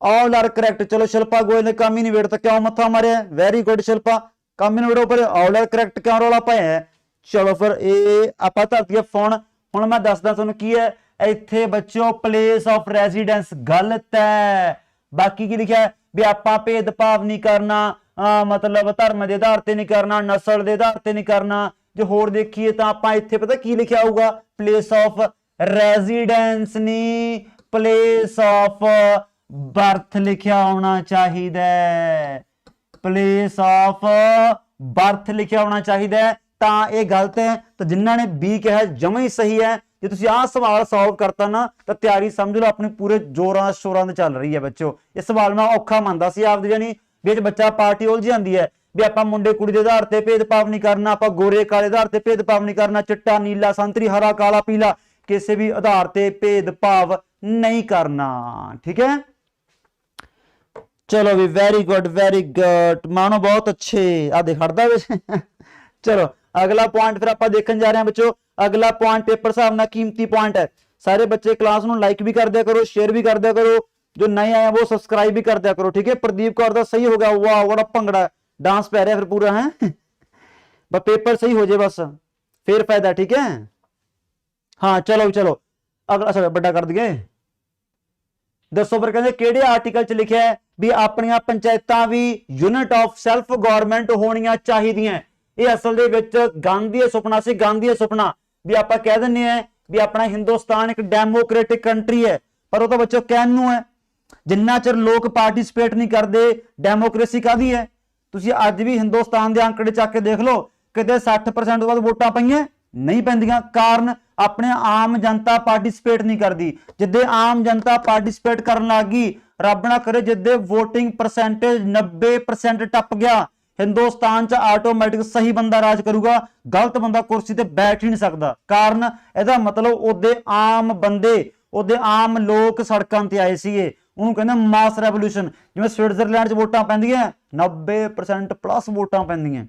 All are correct. चलो शिल्पा गोयल ने काम ही नहीं वेड़ता, क्यों मत्था मारिया? वेरी गुड शिल्पा, काम ही नहीं वेड़ो पर ऑल आर करेक्ट क्यों रौला पाया है। चलो फिर ये आपां धरतीए फोन। हुण मैं दसदा तुहानूं की है इत्थे बच्चों प्लेस ऑफ रेजिडेंस गलत है। बाकी की लिखा है भी आपां भेदभाव नहीं करना, मतलब धर्म के आधार ते नहीं करना, नस्ल के आधार ते नहीं करना। जो होर देखिए तो आपां इत्थे पता की लिखा होगा प्लेस ऑफ रेजिडेंस नहीं, प्लेस ऑफ बर्थ लिखा होना चाहिए, प्लेस ऑफ बर्थ लिखा होना चाहिए। ਤਾਂ ਇਹ गलत है। तो जिन्हों ने बी कहा जमा ही सही है। जो तुम आ सवाल सॉल्व करता ना तो तैयारी समझ लो अपने पूरे जोरां शोरां ते चल रही है बच्चों। ये सवाल मैं औखा मानता सी आपदी जानी भी बच्चा पार्टी उलझ जाती है भी आपां मुंडे कुड़ी के आधार ते भेदभाव नहीं करना, आपां गोरे काले आधार ते भेदभाव नहीं करना, चिट्टा नीला संतरी हरा काला पीला किसी भी आधार ते भेदभाव नहीं करना, ठीक है। चलो भी वेरी गुड, वेरी गुड मानो, बहुत अच्छे। आ देख हटदा चलो अगला पॉइंट फिर आप देखने जा रहे हैं बच्चों। अगला पॉइंट पेपर साहब ना कीमती पॉइंट है। सारे बच्चे क्लास में लाइक भी कर दिया करो, शेयर भी कर दिया करो, जो नए आए वो सब्सक्राइब भी कर दिया करो, ठीक है। प्रदीप कौर दा सही हो गया, वाह बड़ा भंगड़ा डांस पै रहा फिर पूरा है बस पेपर सही हो जाए बस फिर फायदा, ठीक है। हाँ चलो चलो अगला अच्छा बड़ा कर दिए। दसो फिर कहते किहड़े आर्टिकल च लिखा है भी अपनियां पंचायतां भी यूनिट ऑफ सेल्फ गवर्नमेंट होनियां चाहिदियां। ये असल दे विच गांधी दा सुपना सी, गांधी दा सुपना भी आपां कह दिंदे हैं भी अपना हिंदुस्तान एक डेमोक्रेटिक कंट्री है, पर वो तो बच्चों कहण नूं है। जिन्ना चिर लोग पार्टिसिपेट नहीं करते डेमोक्रेसी काहदी है। तुसीं अज भी हिंदुस्तान के आंकड़े चक के देख लो, किते 60% तो बाद वोटां पईआं नहीं पैंदियां। कारण अपने आम जनता पार्टिसिपेट नहीं करती। जिद्दे आम जनता पार्टिसिपेट करन लग गई, रब ना करे जिद्दे वोटिंग परसेंटेज 90% टप गया, हिंदुस्तान च आटोमैटिक सही बंदा राज करूगा, गलत बंदा कुर्सी ते बैठ ही नहीं सकता। कारण ਇਹਦਾ मतलब ਉਹਦੇ आम बंदे, ਉਹਦੇ आम लोग सड़कों ते आए ਸੀਗੇ, ਉਹਨੂੰ ਕਹਿੰਦੇ ਮਾਸ ਰੈਵੋਲੂਸ਼ਨ। ਜਿਵੇਂ ਸਵਿਟਜ਼ਰਲੈਂਡ 'ਚ ਵੋਟਾਂ ਪੈਂਦੀਆਂ 90% ਪਲੱਸ ਵੋਟਾਂ ਪੈਂਦੀਆਂ।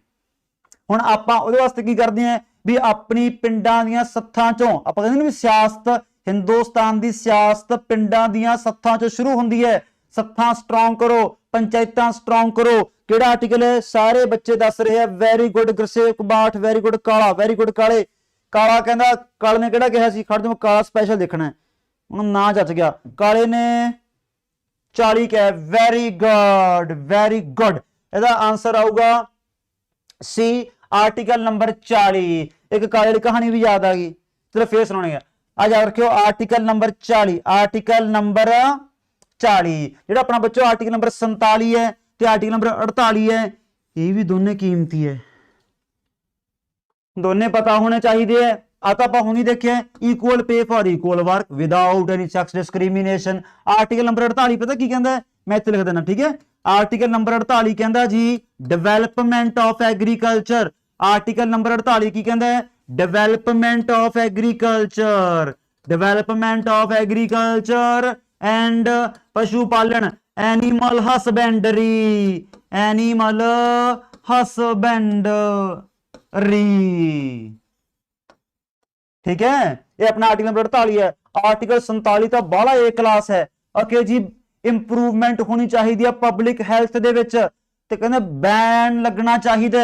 ਹੁਣ ਆਪਾਂ ਉਹਦੇ ਵਾਸਤੇ ਕੀ ਕਰਦੇ ਆਂ ਵੀ ਆਪਣੀ ਪਿੰਡਾਂ ਦੀਆਂ ਸੱਥਾਂ ਚੋਂ ਆਪਾਂ ਕਹਿੰਦੇ ਨੇ ਵੀ ਸਿਆਸਤ, हिंदुस्तान की सियासत पिंडां दीयां सत्थां चों शुरू हुंदी है। सत्थां स्ट्रॉन्ग करो, पंचायतां स्ट्रॉन्ग करो। किहड़ा आर्टिकल है सारे बच्चे दस रहे हैं। Very good Gursewak बाठ, very good काला, वेरी गुड काले। काला कहंदा काले ने किहड़ा कहा सी, खड़ जाओ काला स्पैशल देखना है, उन्होंने ना जच गया। काले ने 40 कहा, वेरी गुड वेरी गुड। इसदा आंसर आऊगा सी आर्टिकल नंबर 40। एक काले की कहानी भी याद आ गई, चलो फिर सुनाने। आ याद रखियो आर्टिकल नंबर 40, आर्टिकल नंबर 40 ਜਿਹੜਾ ਆਪਣਾ ਬੱਚੋ आर्टिकल नंबर 47 है ਤੇ आर्टिकल नंबर 48 है, ये भी दोनों कीमती है, दोनों पता होने चाहिए है। आता ਆਪਾਂ ਹੁਣੀ ਦੇਖਿਆ equal pay for equal work without any sex discrimination. Article number 48 पता की कहता है, मैं इत्थे लिख देना, ठीक है। आर्टिकल नंबर 48 कहता जी development of agriculture, article number 48 की कहता है development of agriculture, development of agriculture and पशु पालन, एनिमल हसबेंडरी, एनिमल हसबेंडरी, ठीक है। ये अपना आर्टिकल नंबर 48 है। आर्टिकल 47 तो बड़ा ए क्लास है, ओके जी। इंप्रूवमेंट होनी चाहिए पब्लिक हेल्थ दे विच, ते कहंदे बैन लगना चाहिए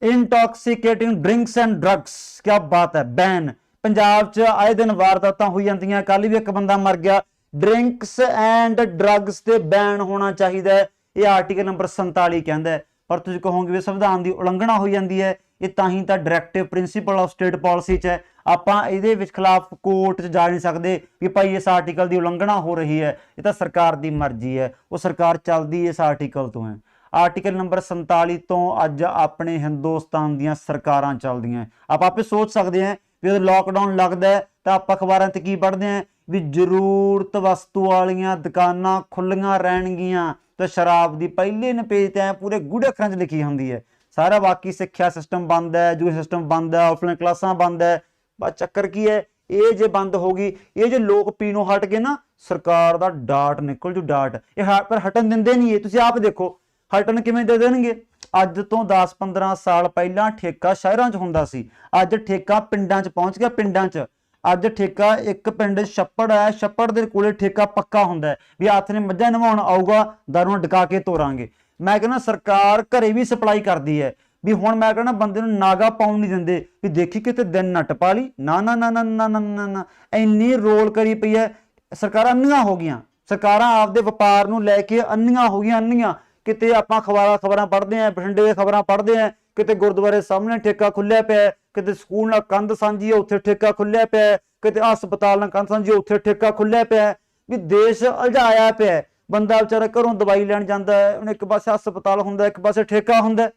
इंटॉक्सिकेटिंग ड्रिंक्स एंड ड्रग्स। क्या बात है, बैन। पंजाब च आए दिन वारदातां होई जांदियां, कल भी एक बंदा मर गया। ड्रिंक्स एंड ड्रग्स ते बैन होना चाहिए, ये आर्टिकल नंबर 47 कहंदा है। पर तुसीं कहोगे भी संविधान की उलंघना हो जाती है, ये तां ही तां डायरैक्टिव प्रिंसीपल ऑफ स्टेट पॉलिसी च है। ਆਪਾਂ ਇਹਦੇ ਵਿੱਚ ਖਿਲਾਫ ਕੋਰਟ 'ਚ ਜਾ ਨਹੀਂ ਸਕਦੇ ਵੀ ਭਾਈ ਇਸ ਆਰਟੀਕਲ ਦੀ ਉਲੰਘਣਾ ਹੋ ਰਹੀ ਹੈ, ਇਹ ਤਾਂ ਸਰਕਾਰ ਦੀ ਮਰਜ਼ੀ ਹੈ, ਉਹ ਸਰਕਾਰ ਚੱਲਦੀ ਇਸ ਆਰਟੀਕਲ ਤੋਂ ਹੈ। ਆਰਟੀਕਲ ਨੰਬਰ 47 ਤੋਂ ਅੱਜ ਆਪਣੇ ਹਿੰਦੁਸਤਾਨ ਦੀਆਂ ਸਰਕਾਰਾਂ ਚੱਲਦੀਆਂ। ਆਪਾਂ ਆਪੇ ਸੋਚ ਸਕਦੇ ਹਾਂ ਵੀ ਜਦੋਂ ਲੋਕਡਾਊਨ ਲੱਗਦਾ ਤਾਂ ਆਪਾਂ ਅਖਬਾਰਾਂ 'ਤੇ ਕੀ ਪੜ੍ਹਦੇ ਹਾਂ ਵੀ ਜ਼ਰੂਰਤ ਵਸਤੂ ਵਾਲੀਆਂ ਦੁਕਾਨਾਂ ਖੁੱਲੀਆਂ ਰਹਿਣਗੀਆਂ, ਤਾਂ ਸ਼ਰਾਬ ਦੀ ਪਹਿਲੇ ਪੇਜ 'ਤੇ ਪੂਰੇ ਗੂੜੇ ਅੱਖਰਾਂ 'ਚ ਲਿਖੀ ਹੁੰਦੀ ਹੈ। ਸਾਰਾ ਬਾਕੀ ਸਿੱਖਿਆ ਸਿਸਟਮ ਬੰਦ ਹੈ, ਐਜੂਕੇਸ਼ਨ ਸਿਸਟਮ ਬੰਦ ਹੈ, ਆਫਲਾਈਨ ਕਲਾਸਾਂ ਬੰਦ ਹੈ। बस चक्कर की है, ये जे बंद होगी, ये जो लोग पीनों हट गए ना, सरकार का डाट निकल जू, डाट। ये पर हटन देंदे नहीं है, तुसीं आप देखो हटन किवें दे देणगे। अज तो 10-15 साल पहला ठेका शहरां च हुंदा सी, अज ठेका पिंडां च पहुंच गया। पिंडां च अज ठेका एक पिंड छप्पड़ है, छप्पड़ दे कोले ठेका पक्का हुंदा है भी हत्थ ने मੱਝਾਂ नवाउण आऊगा, दारू डका के तोरांगे। मैं कहना सरकार घरे भी सप्लाई करदी है भी हुण मैं कहना बंदे नूं नागा पाउण नहीं दिंदे भी देखी किते दिन ना टपा ली, ना ना ना ना ना ना ना ना, इन्नी रोल करी पई है। सरकारां अन्नियां हो गईयां, सरकारां आपदे वपार नूं लैके अन्नियां हो गईयां, अन्नियां। किते आपां खबरां पढ़दे हैं, बठिंडे दी खबरां पढ़दे हैं, किते गुरुद्वारे सामने ठेका खुल्लिया पिया, किते स्कूल नाल कंध सांझी है उत्थे ठेका खुल्लिया पिया, किते हस्पताल नाल कंध सांझी उत्थे ठेका खुल्लिया पिया। भी देश उलझाया पिया, बंदा बेचारा घरों दवाई लैण जांदा है, हुण एक पासे हस्पताल हुंदा, एक पासे ठेका हुंदा।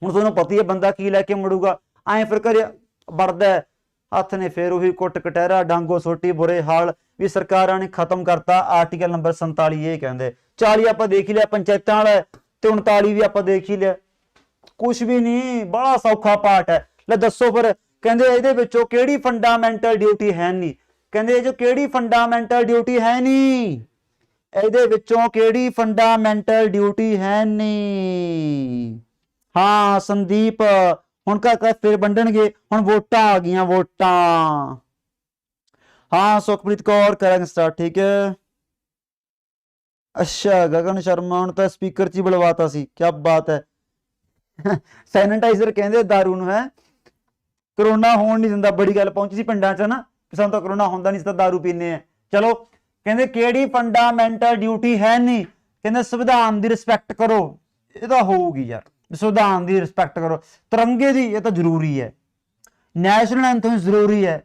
ਹੁਣ ਤੁਹਾਨੂੰ ਪਤਾ ਹੀ ਹੈ ਬੰਦਾ ਕੀ ਲੈ ਕੇ ਮੁੜੂਗਾ, ਐਂ ਫਿਰ ਘਰੇ ਵੜਦਾ ਹੱਥ ਨੇ ਫਿਰ ਉਹੀ ਕੁੱਟ ਕਟਹਿਰਾ ਡਾਂਗੋ ਸੋਟੀ ਬੁਰੇ ਹਾਲ। ਵੀ ਸਰਕਾਰਾਂ ਨੇ ਖਤਮ ਕਰਤਾ ਆਰਟੀਕਲ ਨੰਬਰ 47, ਇਹ ਕਹਿੰਦੇ। 40 ਆਪਾਂ ਦੇਖ ਹੀ ਲਿਆ ਪੰਚਾਇਤਾਂ ਵਾਲਾ, ਤੇ 39 ਵੀ ਆਪਾਂ ਦੇਖ ਹੀ ਲਿਆ। ਕੁਛ ਵੀ ਨਹੀਂ, ਬੜਾ ਸੌਖਾ ਪਾਰਟ ਹੈ। ਲੈ ਦੱਸੋ ਫਿਰ, ਕਹਿੰਦੇ ਇਹਦੇ ਵਿੱਚੋਂ ਕਿਹੜੀ ਫੰਡਾਮੈਂਟਲ ਡਿਊਟੀ ਹੈ ਨਹੀਂ, ਕਹਿੰਦੇ ਇਹ ਜੋ ਕਿਹੜੀ ਫੰਡਾਮੈਂਟਲ ਡਿਊਟੀ ਹੈ ਨਹੀਂ, ਇਹਦੇ ਵਿੱਚੋਂ ਕਿਹੜੀ ਫੰਡਾਮੈਂਟਲ ਡਿਊਟੀ ਹੈ ਨਹੀਂ। हाँ संदीप हुण का फिर वंडणगे, हुण वोटां आ गईयां, वोटां। हाँ सुखप्रीत कौर करांगे स्टार्ट, ठीक है। अच्छा गगन शर्मा हुण तां स्पीकर च ही बुलवाता सी, क्या बात है। सैनिटाइजर कहंदे दारू नूं है, करोना होण नहीं दिंदा। बड़ी गल पहुंची सी पिंडां च ना, सानूं तां करोना हुंदा नहीं, दारू पीने हैं। चलो कहंदे किहड़ी फंडामेंटल ड्यूटी है नहीं, कहंदे संविधान दी रिस्पैक्ट करो। ये तां होऊगी यार, संविधान की रिस्पैक्ट करो। तिरंगे की ये तो जरूरी है, नैशनल एंथम जरूरी है।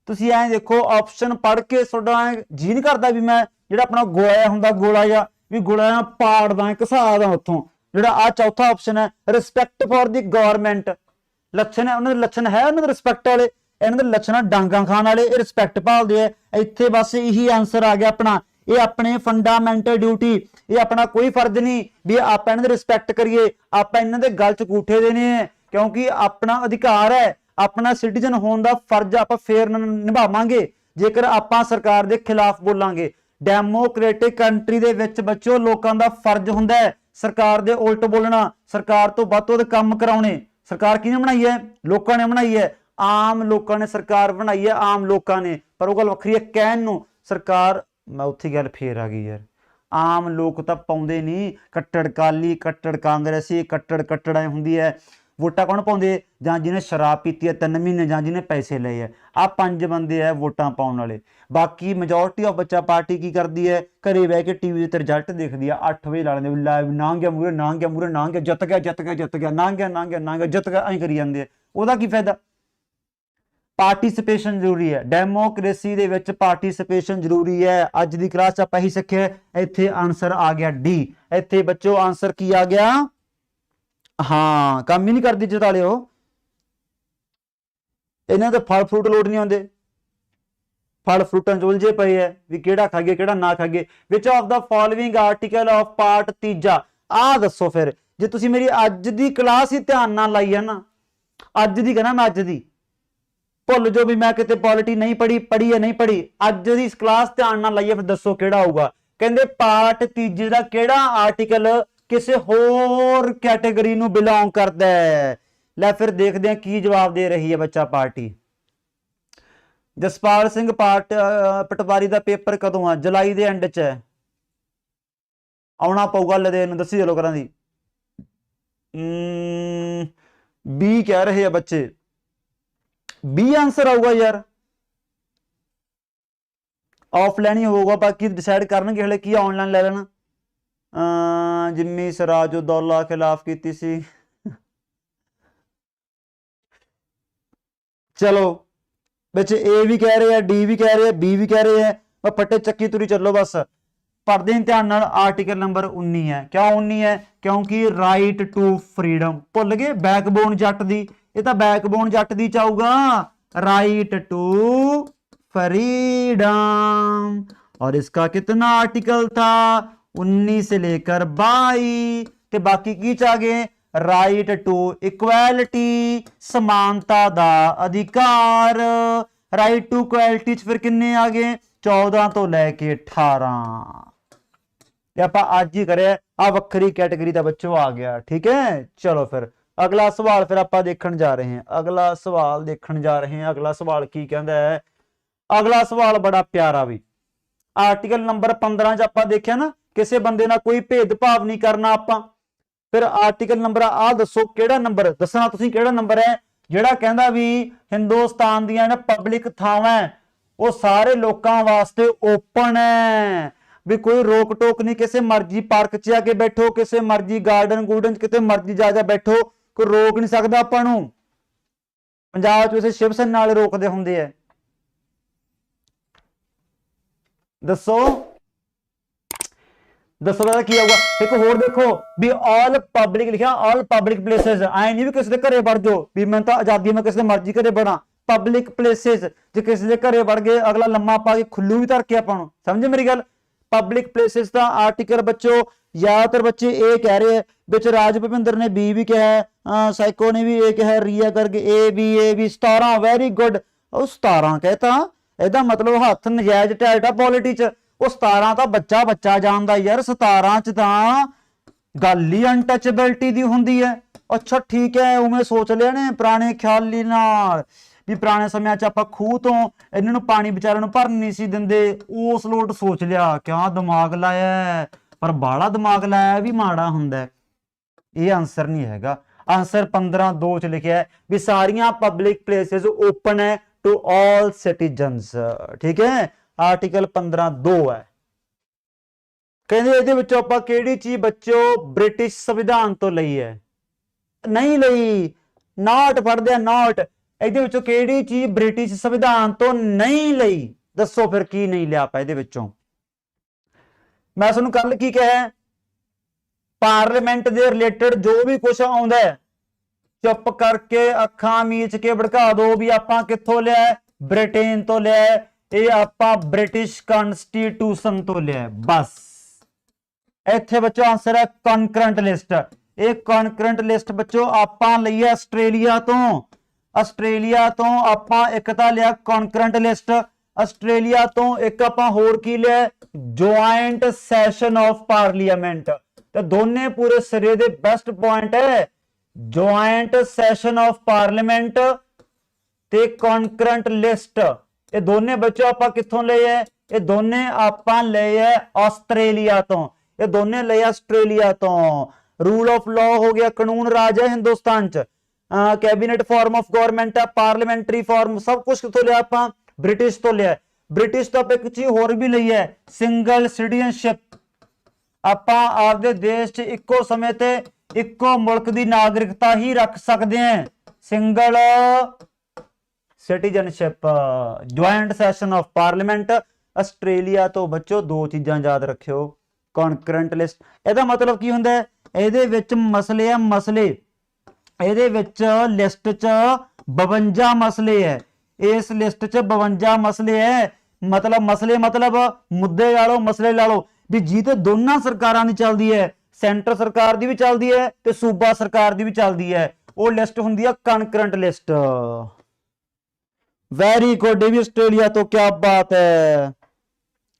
तुसीं ऐ देखो ऑप्शन पढ़ के तुहाडा जी नहीं करता भी मैं जिहड़ा अपना गोला हुंदा, गोला या भी गोला पाड़दा घसादा उत्थों। जिहड़ा आ चौथा ऑप्शन है रिस्पैक्ट फॉर द गौरमेंट, लक्षण है उन्हां दे, लक्षण है उन्हां दे रिस्पैक्ट वाले, इन्हां दे लक्षण डांगा खाण वाले, ये रिस्पैक्ट भालदे आ। इत्थे बस यही आंसर आ गया अपना, ये अपने फंडामेंटल ड्यूटी, ये अपना कोई फर्ज नहीं भी आप इन्हां दी रिस्पैक्ट करिए, आप इन्हां दे गल च कूठे देने हैं, क्योंकि अपना अधिकार है, अपना सिटीजन होने का फर्ज आप फेर निभावांगे जेकर आप सरकार के खिलाफ बोलांगे। डेमोक्रेटिक कंट्री दे विच बच्चों लोगों का फर्ज हुंदा है सरकार दे उल्ट बोलना, सरकार तो वध तों काम कराउणे। सरकार किहने बनाई है? लोगों ने बनाई है, आम लोगों ने सरकार बनाई है, आम लोगों ने। पर वो गल वखरी है कहण नूं, सरकार मैं उत्थे गल फेर आ गई यार। आम लोग तो पाउंदे नहीं, कट्टड़ काली, कट्टड़ कांग्रेसी, कट्टड़ ऐ हुंदी है। वोटां कौन पाउंदे? जां जिन्हें शराब पीती है 3 महीने, जां जिन्हें पैसे लए है। आ 5 बंदे है वोटां पाउण वाले। बाकी मेजोरिटी ऑफ बच्चा पार्टी की करती है, घरे बह के टीवी ते रिजल्ट देखदी है, 8 वजे ला लैंदे लाइव, नां गया मूरे, नां गया मूरे, नां गया, जित गया, जित गया, जित गया, नां गया, नां गया, नां गया, जित गया, ऐं करी जांदे। ओहदा की फायदा? ਪਾਰਟਿਸਿਪੇਸ਼ਨ ਜ਼ਰੂਰੀ ਹੈ, ਡੈਮੋਕ੍ਰੇਸੀ ਦੇ ਵਿੱਚ ਪਾਰਟਿਸਿਪੇਸ਼ਨ ਜ਼ਰੂਰੀ ਹੈ। ਅੱਜ ਦੀ ਕਲਾਸ 'ਚ ਆਪਾਂ ਇਹੀ ਸਿੱਖਿਆ। ਇੱਥੇ ਆਨਸਰ ਆ ਗਿਆ ਡੀ। ਇੱਥੇ ਬੱਚੋ ਆਨਸਰ ਕੀ ਆ ਗਿਆ? ਹਾਂ, ਕੰਮ ਹੀ ਨਹੀਂ ਕਰਦੀ ਜਤਾਲਿਓ, ਇਹਨਾਂ ਦੇ ਫਲ ਫਰੂਟ ਲੋਟ ਨਹੀਂ ਆਉਂਦੇ, ਫਲ ਫਰੂਟਾਂ 'ਚ ਉਲਝੇ ਪਏ ਹੈ ਵੀ ਕਿਹੜਾ ਖਾਈਏ ਕਿਹੜਾ ਨਾ ਖਾਈਏ। Which of the following article of part ਤੀਜਾ, ਆਹ ਦੱਸੋ ਫਿਰ। ਜੇ ਤੁਸੀਂ ਮੇਰੀ ਅੱਜ ਦੀ ਕਲਾਸ ਹੀ ਧਿਆਨ ਨਾਲ ਲਾਈ ਹੈ ਨਾ, ਅੱਜ ਦੀ ਕਹਿੰਦਾ ਮੈਂ ਅੱਜ ਦੀ, ਭੁੱਲ ਜੋ ਵੀ ਮੈਂ ਕਿਤੇ ਪੋਲਿਟੀ ਨਹੀਂ ਪੜ੍ਹੀ ਹੈ ਨਹੀਂ ਪੜ੍ਹੀ, ਅੱਜ ਦੀ ਕਲਾਸ ਧਿਆਨ ਨਾਲ ਲਾਈਏ, ਫਿਰ ਦੱਸੋ ਕਿਹੜਾ ਆਊਗਾ। ਕਹਿੰਦੇ ਪਾਰਟ ਤੀਜੇ ਦਾ ਕਿਹੜਾ ਆਰਟੀਕਲ ਕਿਸੇ ਹੋਰ ਕੈਟੇਗਰੀ ਨੂੰ ਬਿਲੋਂਗ ਕਰਦਾ ਹੈ। ਲੈ ਫਿਰ ਦੇਖਦੇ ਹਾਂ ਕੀ ਜਵਾਬ ਦੇ ਰਹੀ ਹੈ ਬੱਚਾ ਪਾਰਟੀ। ਜਸਪਾਲ ਸਿੰਘ ਪਟਵਾਰੀ ਦਾ ਪੇਪਰ ਕਦੋਂ ਆ? ਜੁਲਾਈ ਦੇ ਐਂਡ 'ਚ ਹੈ, ਆਉਣਾ ਪਊਗਾ ਲਦੇ ਨੂੰ। ਦੱਸੀ ਚਲੋ ਕਰਾਂ ਦੀ ਬੀ ਕਹਿ ਰਹੇ ਆ ਬੱਚੇ, ਬੀ ਆंसर ਆਊਗਾ ਯਾਰ। ਆਫਲਾਈਨ ਹੀ ਹੋਊਗਾ, ਬਾਕੀ ਡਿਸਾਈਡ ਕਰਨਗੇ ਹਲੇ ਕੀ ਆਨਲਾਈਨ ਲੈ ਲੈਣਾ। ਜਿੰਮੀ ਸਰਾਜੁद्दौला ਖਿਲਾਫ ਕੀਤੀ ਸੀ। ਚਲੋ ਵਿੱਚ ਏ ਵੀ ਕਹਿ ਰਹੇ ਆ, ਡੀ ਵੀ ਕਹਿ ਰਹੇ ਆ, ਬੀ ਵੀ ਕਹਿ ਰਹੇ ਆ, ਫੱਟੇ ਚੱਕੀ ਤੁਰੀ ਚੱਲੋ ਬਸ। ਪੜ੍ਹਦੇ ਹਾਂ ਧਿਆਨ ਨਾਲ। ਆਰਟੀਕਲ ਨੰਬਰ 19 ਹੈ। ਕਿਉਂ 19 ਹੈ? ਕਿਉਂਕਿ ਰਾਈਟ ਟੂ ਫਰੀडम। ਭੁੱਲ ਗਏ ਬੈਕਬੋਨ ਜੱਟ ਦੀ, ਇਹ ਤਾਂ बैकबोन जट दी चाहूगा। Right to freedom. और इसका कितना आर्टिकल था? 19 से लेकर 22। ते बाकी की चाहे राइट टू इक्वैलिटी, समानता दा अधिकार। राइट टू इक्वैलिटी फिर किन्ने आ गए? 14 तो लैके 18। ਆਪਾਂ ਅੱਜ ਹੀ ਕਰਿਆ ਆ ਵੱਖਰੀ ਕੈਟਾਗਰੀ ਦਾ ਬੱਚੋ ਆ ਗਿਆ। ਠੀਕ ਹੈ, ਚਲੋ ਫਿਰ अगला सवाल फिर आप देखने जा रहे हैं। अगला सवाल देखने जा रहे हैं। अगला सवाल की कहता है? अगला सवाल बड़ा प्यारा भी। आर्टिकल नंबर 15 च आप देखिया ना, किसी बंदे ना कोई भेदभाव नहीं करना आप। फिर आर्टिकल नंबर आ दसो केड़ा नंबर दसना तुसीं, केड़ा नंबर है जिहड़ा कहंदा भी हिंदुस्तान दी ना पब्लिक थावां वो सारे लोकां वास्ते ओपन है, भी कोई रोक टोक नहीं। किसी मर्जी पार्क च आके बैठो, किसी मर्जी गार्डन गूर्डन किते मर्जी जा बैठो, कोई रोक नहीं सकता आपां नूं। पंजाब च वैसे शिव सेना वाले रोकदे हुंदे है। दसो दसो की आऊगा। एक होर देखो भी ऑल पब्लिक लिखा, ऑल पब्लिक प्लेसेस। आए नहीं भी किसी के घरे वड़ जाओ भी मैं तो आजादी में किसी मर्जी घरे बड़ा। पब्लिक प्लेसेस जे किसी के घरे वड़ गए, अगला लम्मा पा के खुल्लू भी धर के आपां नूं। समझे मेरी गल? पब्लिक प्लेसेस का आर्टिकल बच्चों ज्यादातर बच्चे ए कह रहे हैं, बिच राज भुपिंदर ने बी भी कहा है, साइको ने भी ए कहा, रिया करके ए भी 17। Very good. 17 कहता ਇਹਦਾ ਮਤਲਬ ਹੱਥ ਨਜਾਇਜ਼ ਟੈਲਟਾ ਪੋਲਿਟੀ ਚ। ਉਹ 17 ਤਾਂ ਬੱਚਾ ਜਾਣਦਾ ਯਾਰ। 17 ਚ ਤਾਂ ਗੱਲ ਹੀ ਅਨਟਚੇਬਿਲਟੀ ਦੀ ਹੁੰਦੀ ਹੈ। ਅੱਛਾ ਠੀਕ ਹੈ, ਉਵੇਂ ਸੋਚ ਲਿਆ ਨੇ ਪੁਰਾਣੇ ਖਿਆਲੀ ਨਾਲ ਵੀ ਪੁਰਾਣੇ ਸਮਿਆਂ ਚ ਆਪਾਂ ਖੂਹ ਤੋਂ ਇਹਨਾਂ ਨੂੰ ਪਾਣੀ ਵਿਚਾਰਿਆਂ ਨੂੰ ਭਰਨ ਨਹੀਂ ਸੀ ਦਿੰਦੇ। ਉਸ ਲੋਟ ਸੋਚ ਲਿਆ, ਕਿਆ ਦਿਮਾਗ ਲਾਇਆ। ਪਰ ਬਾਹਲਾ ਦਿਮਾਗ ਲਾਇਆ ਵੀ ਮਾੜਾ ਹੁੰਦਾ। ਇਹ ਆਨਸਰ ਨਹੀਂ ਹੈਗਾ। ਆਨਸਰ 15(2) ਚ ਲਿਖਿਆ ਵੀ ਸਾਰੀਆਂ ਪਬਲਿਕ ਪਲੇਸਿਸ ਓਪਨ ਹੈ टू ऑल सिटीजन्स। ठीक है, आर्टिकल 15(2) है। कहते ਇਹਦੇ ਵਿੱਚੋਂ ਆਪਾਂ ਕਿਹੜੀ ਚੀਜ਼ ਬੱਚੋ ਬ੍ਰਿਟਿਸ਼ ਸੰਵਿਧਾਨ ਤੋਂ ਲਈ ਹੈ? ਨਹੀਂ ਲਈ। ਨਾਟ ਪੜਦੇ ਆ, ਨਾਟ। ਇਹਦੇ ਵਿੱਚੋਂ ਕਿਹੜੀ ਚੀਜ਼ ਬ੍ਰਿਟਿਸ਼ ਸੰਵਿਧਾਨ ਤੋਂ ਨਹੀਂ ਲਈ? ਦੱਸੋ ਫਿਰ ਕੀ ਨਹੀਂ ਲਿਆ ਆਪਾਂ ਇਹਦੇ ਵਿੱਚੋਂ। ਮੈਂ ਤੁਹਾਨੂੰ ਕੱਲ ਕੀ ਕਿਹਾ? ਪਾਰਲੀਮੈਂਟ ਦੇ ਰਿਲੇਟਡ ਜੋ ਵੀ ਕੁਝ ਆਉਂਦਾ ਹੈ चुप करके अखा मीच के भड़का दो भी आपां कित्थों लिया? ब्रिटेन तो लिया। ये आपां ब्रिटिश कॉन्स्टिट्यूशन तो लिया। बस इत्थे बच्चों आंसर है कॉन्करेंट लिस्ट। ये कॉन्करेंट लिस्ट बच्चों आपां लई है आस्ट्रेलिया तो। आस्ट्रेलिया तो आपां एक तां लिया कॉन्करेंट लिस्ट आस्ट्रेलिया तो, एक आपां होर की लिया ज्वाइंट सैशन ऑफ पार्लीमेंट। ते दोने पूरे सिरे दे बेस्ट पॉइंट है ज्वाइंट सैशन ऑफ पार्लीमेंट ते कॉन्करेंट लिस्ट। ये दोने बच्चों आप कित्थों ले है? ये दोने आप ले है आस्ट्रेलिया तो। ये दोने ले आस्ट्रेलिया तो। रूल ऑफ लॉ हो गया, कानून राज है हिंदुस्तान च। कैबिनेट फॉर्म ऑफ गवर्नमेंट है, पार्लियामेंटरी फॉर्म, सब कुछ कित्थों लिया आप? ब्रिटिश तो लिया। ब्रिटिश तो आप एक चीज होर भी ली है, सिंगल सिटीजनशिप। आप आपदे देश च इक्को समय ते इक्को मुल्क की नागरिकता ही रख सकते हैं। Citizenship joint session of parliament. Australia ਤੋਂ ਬੱਚੋ ਦੋ ਚੀਜ਼ਾਂ ਯਾਦ ਰੱਖਿਓ, ਕੌਨਕਰੈਂਟ ਲਿਸਟ। ਇਹਦਾ ਮਤਲਬ ਕੀ ਹੁੰਦਾ ਹੈ, ਇਹਦੇ ਵਿੱਚ ਮਸਲੇ ਆ ਮਸਲੇ, ਇਹਦੇ ਵਿੱਚ ਲਿਸਟ 'ਚ 52 ਮਸਲੇ ਹੈ, ਇਸ ਲਿਸਟ 'ਚ 52 ਮਸਲੇ ਹੈ। ਮਤਲਬ ਮਸਲੇ ਮਤਲਬ ਮੁੱਦੇ ਲਾ ਲਓ, ਮਸਲੇ ਲਾ ਲਓ ਵੀ ਜੀ ਤੇ ਦੋਨਾਂ ਸਰਕਾਰਾਂ ਦੀ ਚੱਲਦੀ ਹੈ, ਸੈਂਟਰ ਸਰਕਾਰ ਦੀ ਵੀ ਚੱਲਦੀ ਹੈ ਤੇ ਸੂਬਾ ਸਰਕਾਰ ਦੀ ਵੀ ਚੱਲਦੀ ਹੈ, ਉਹ ਲਿਸਟ ਹੁੰਦੀ ਹੈ ਕਨਕਰੈਂਟ ਲਿਸਟ। ਵੈਰੀ ਗੁੱਡ, ਇਹ ਵੀ ਆਸਟ੍ਰੇਲੀਆ ਤੋਂ, ਕੀ ਬਾਤ ਹੈ।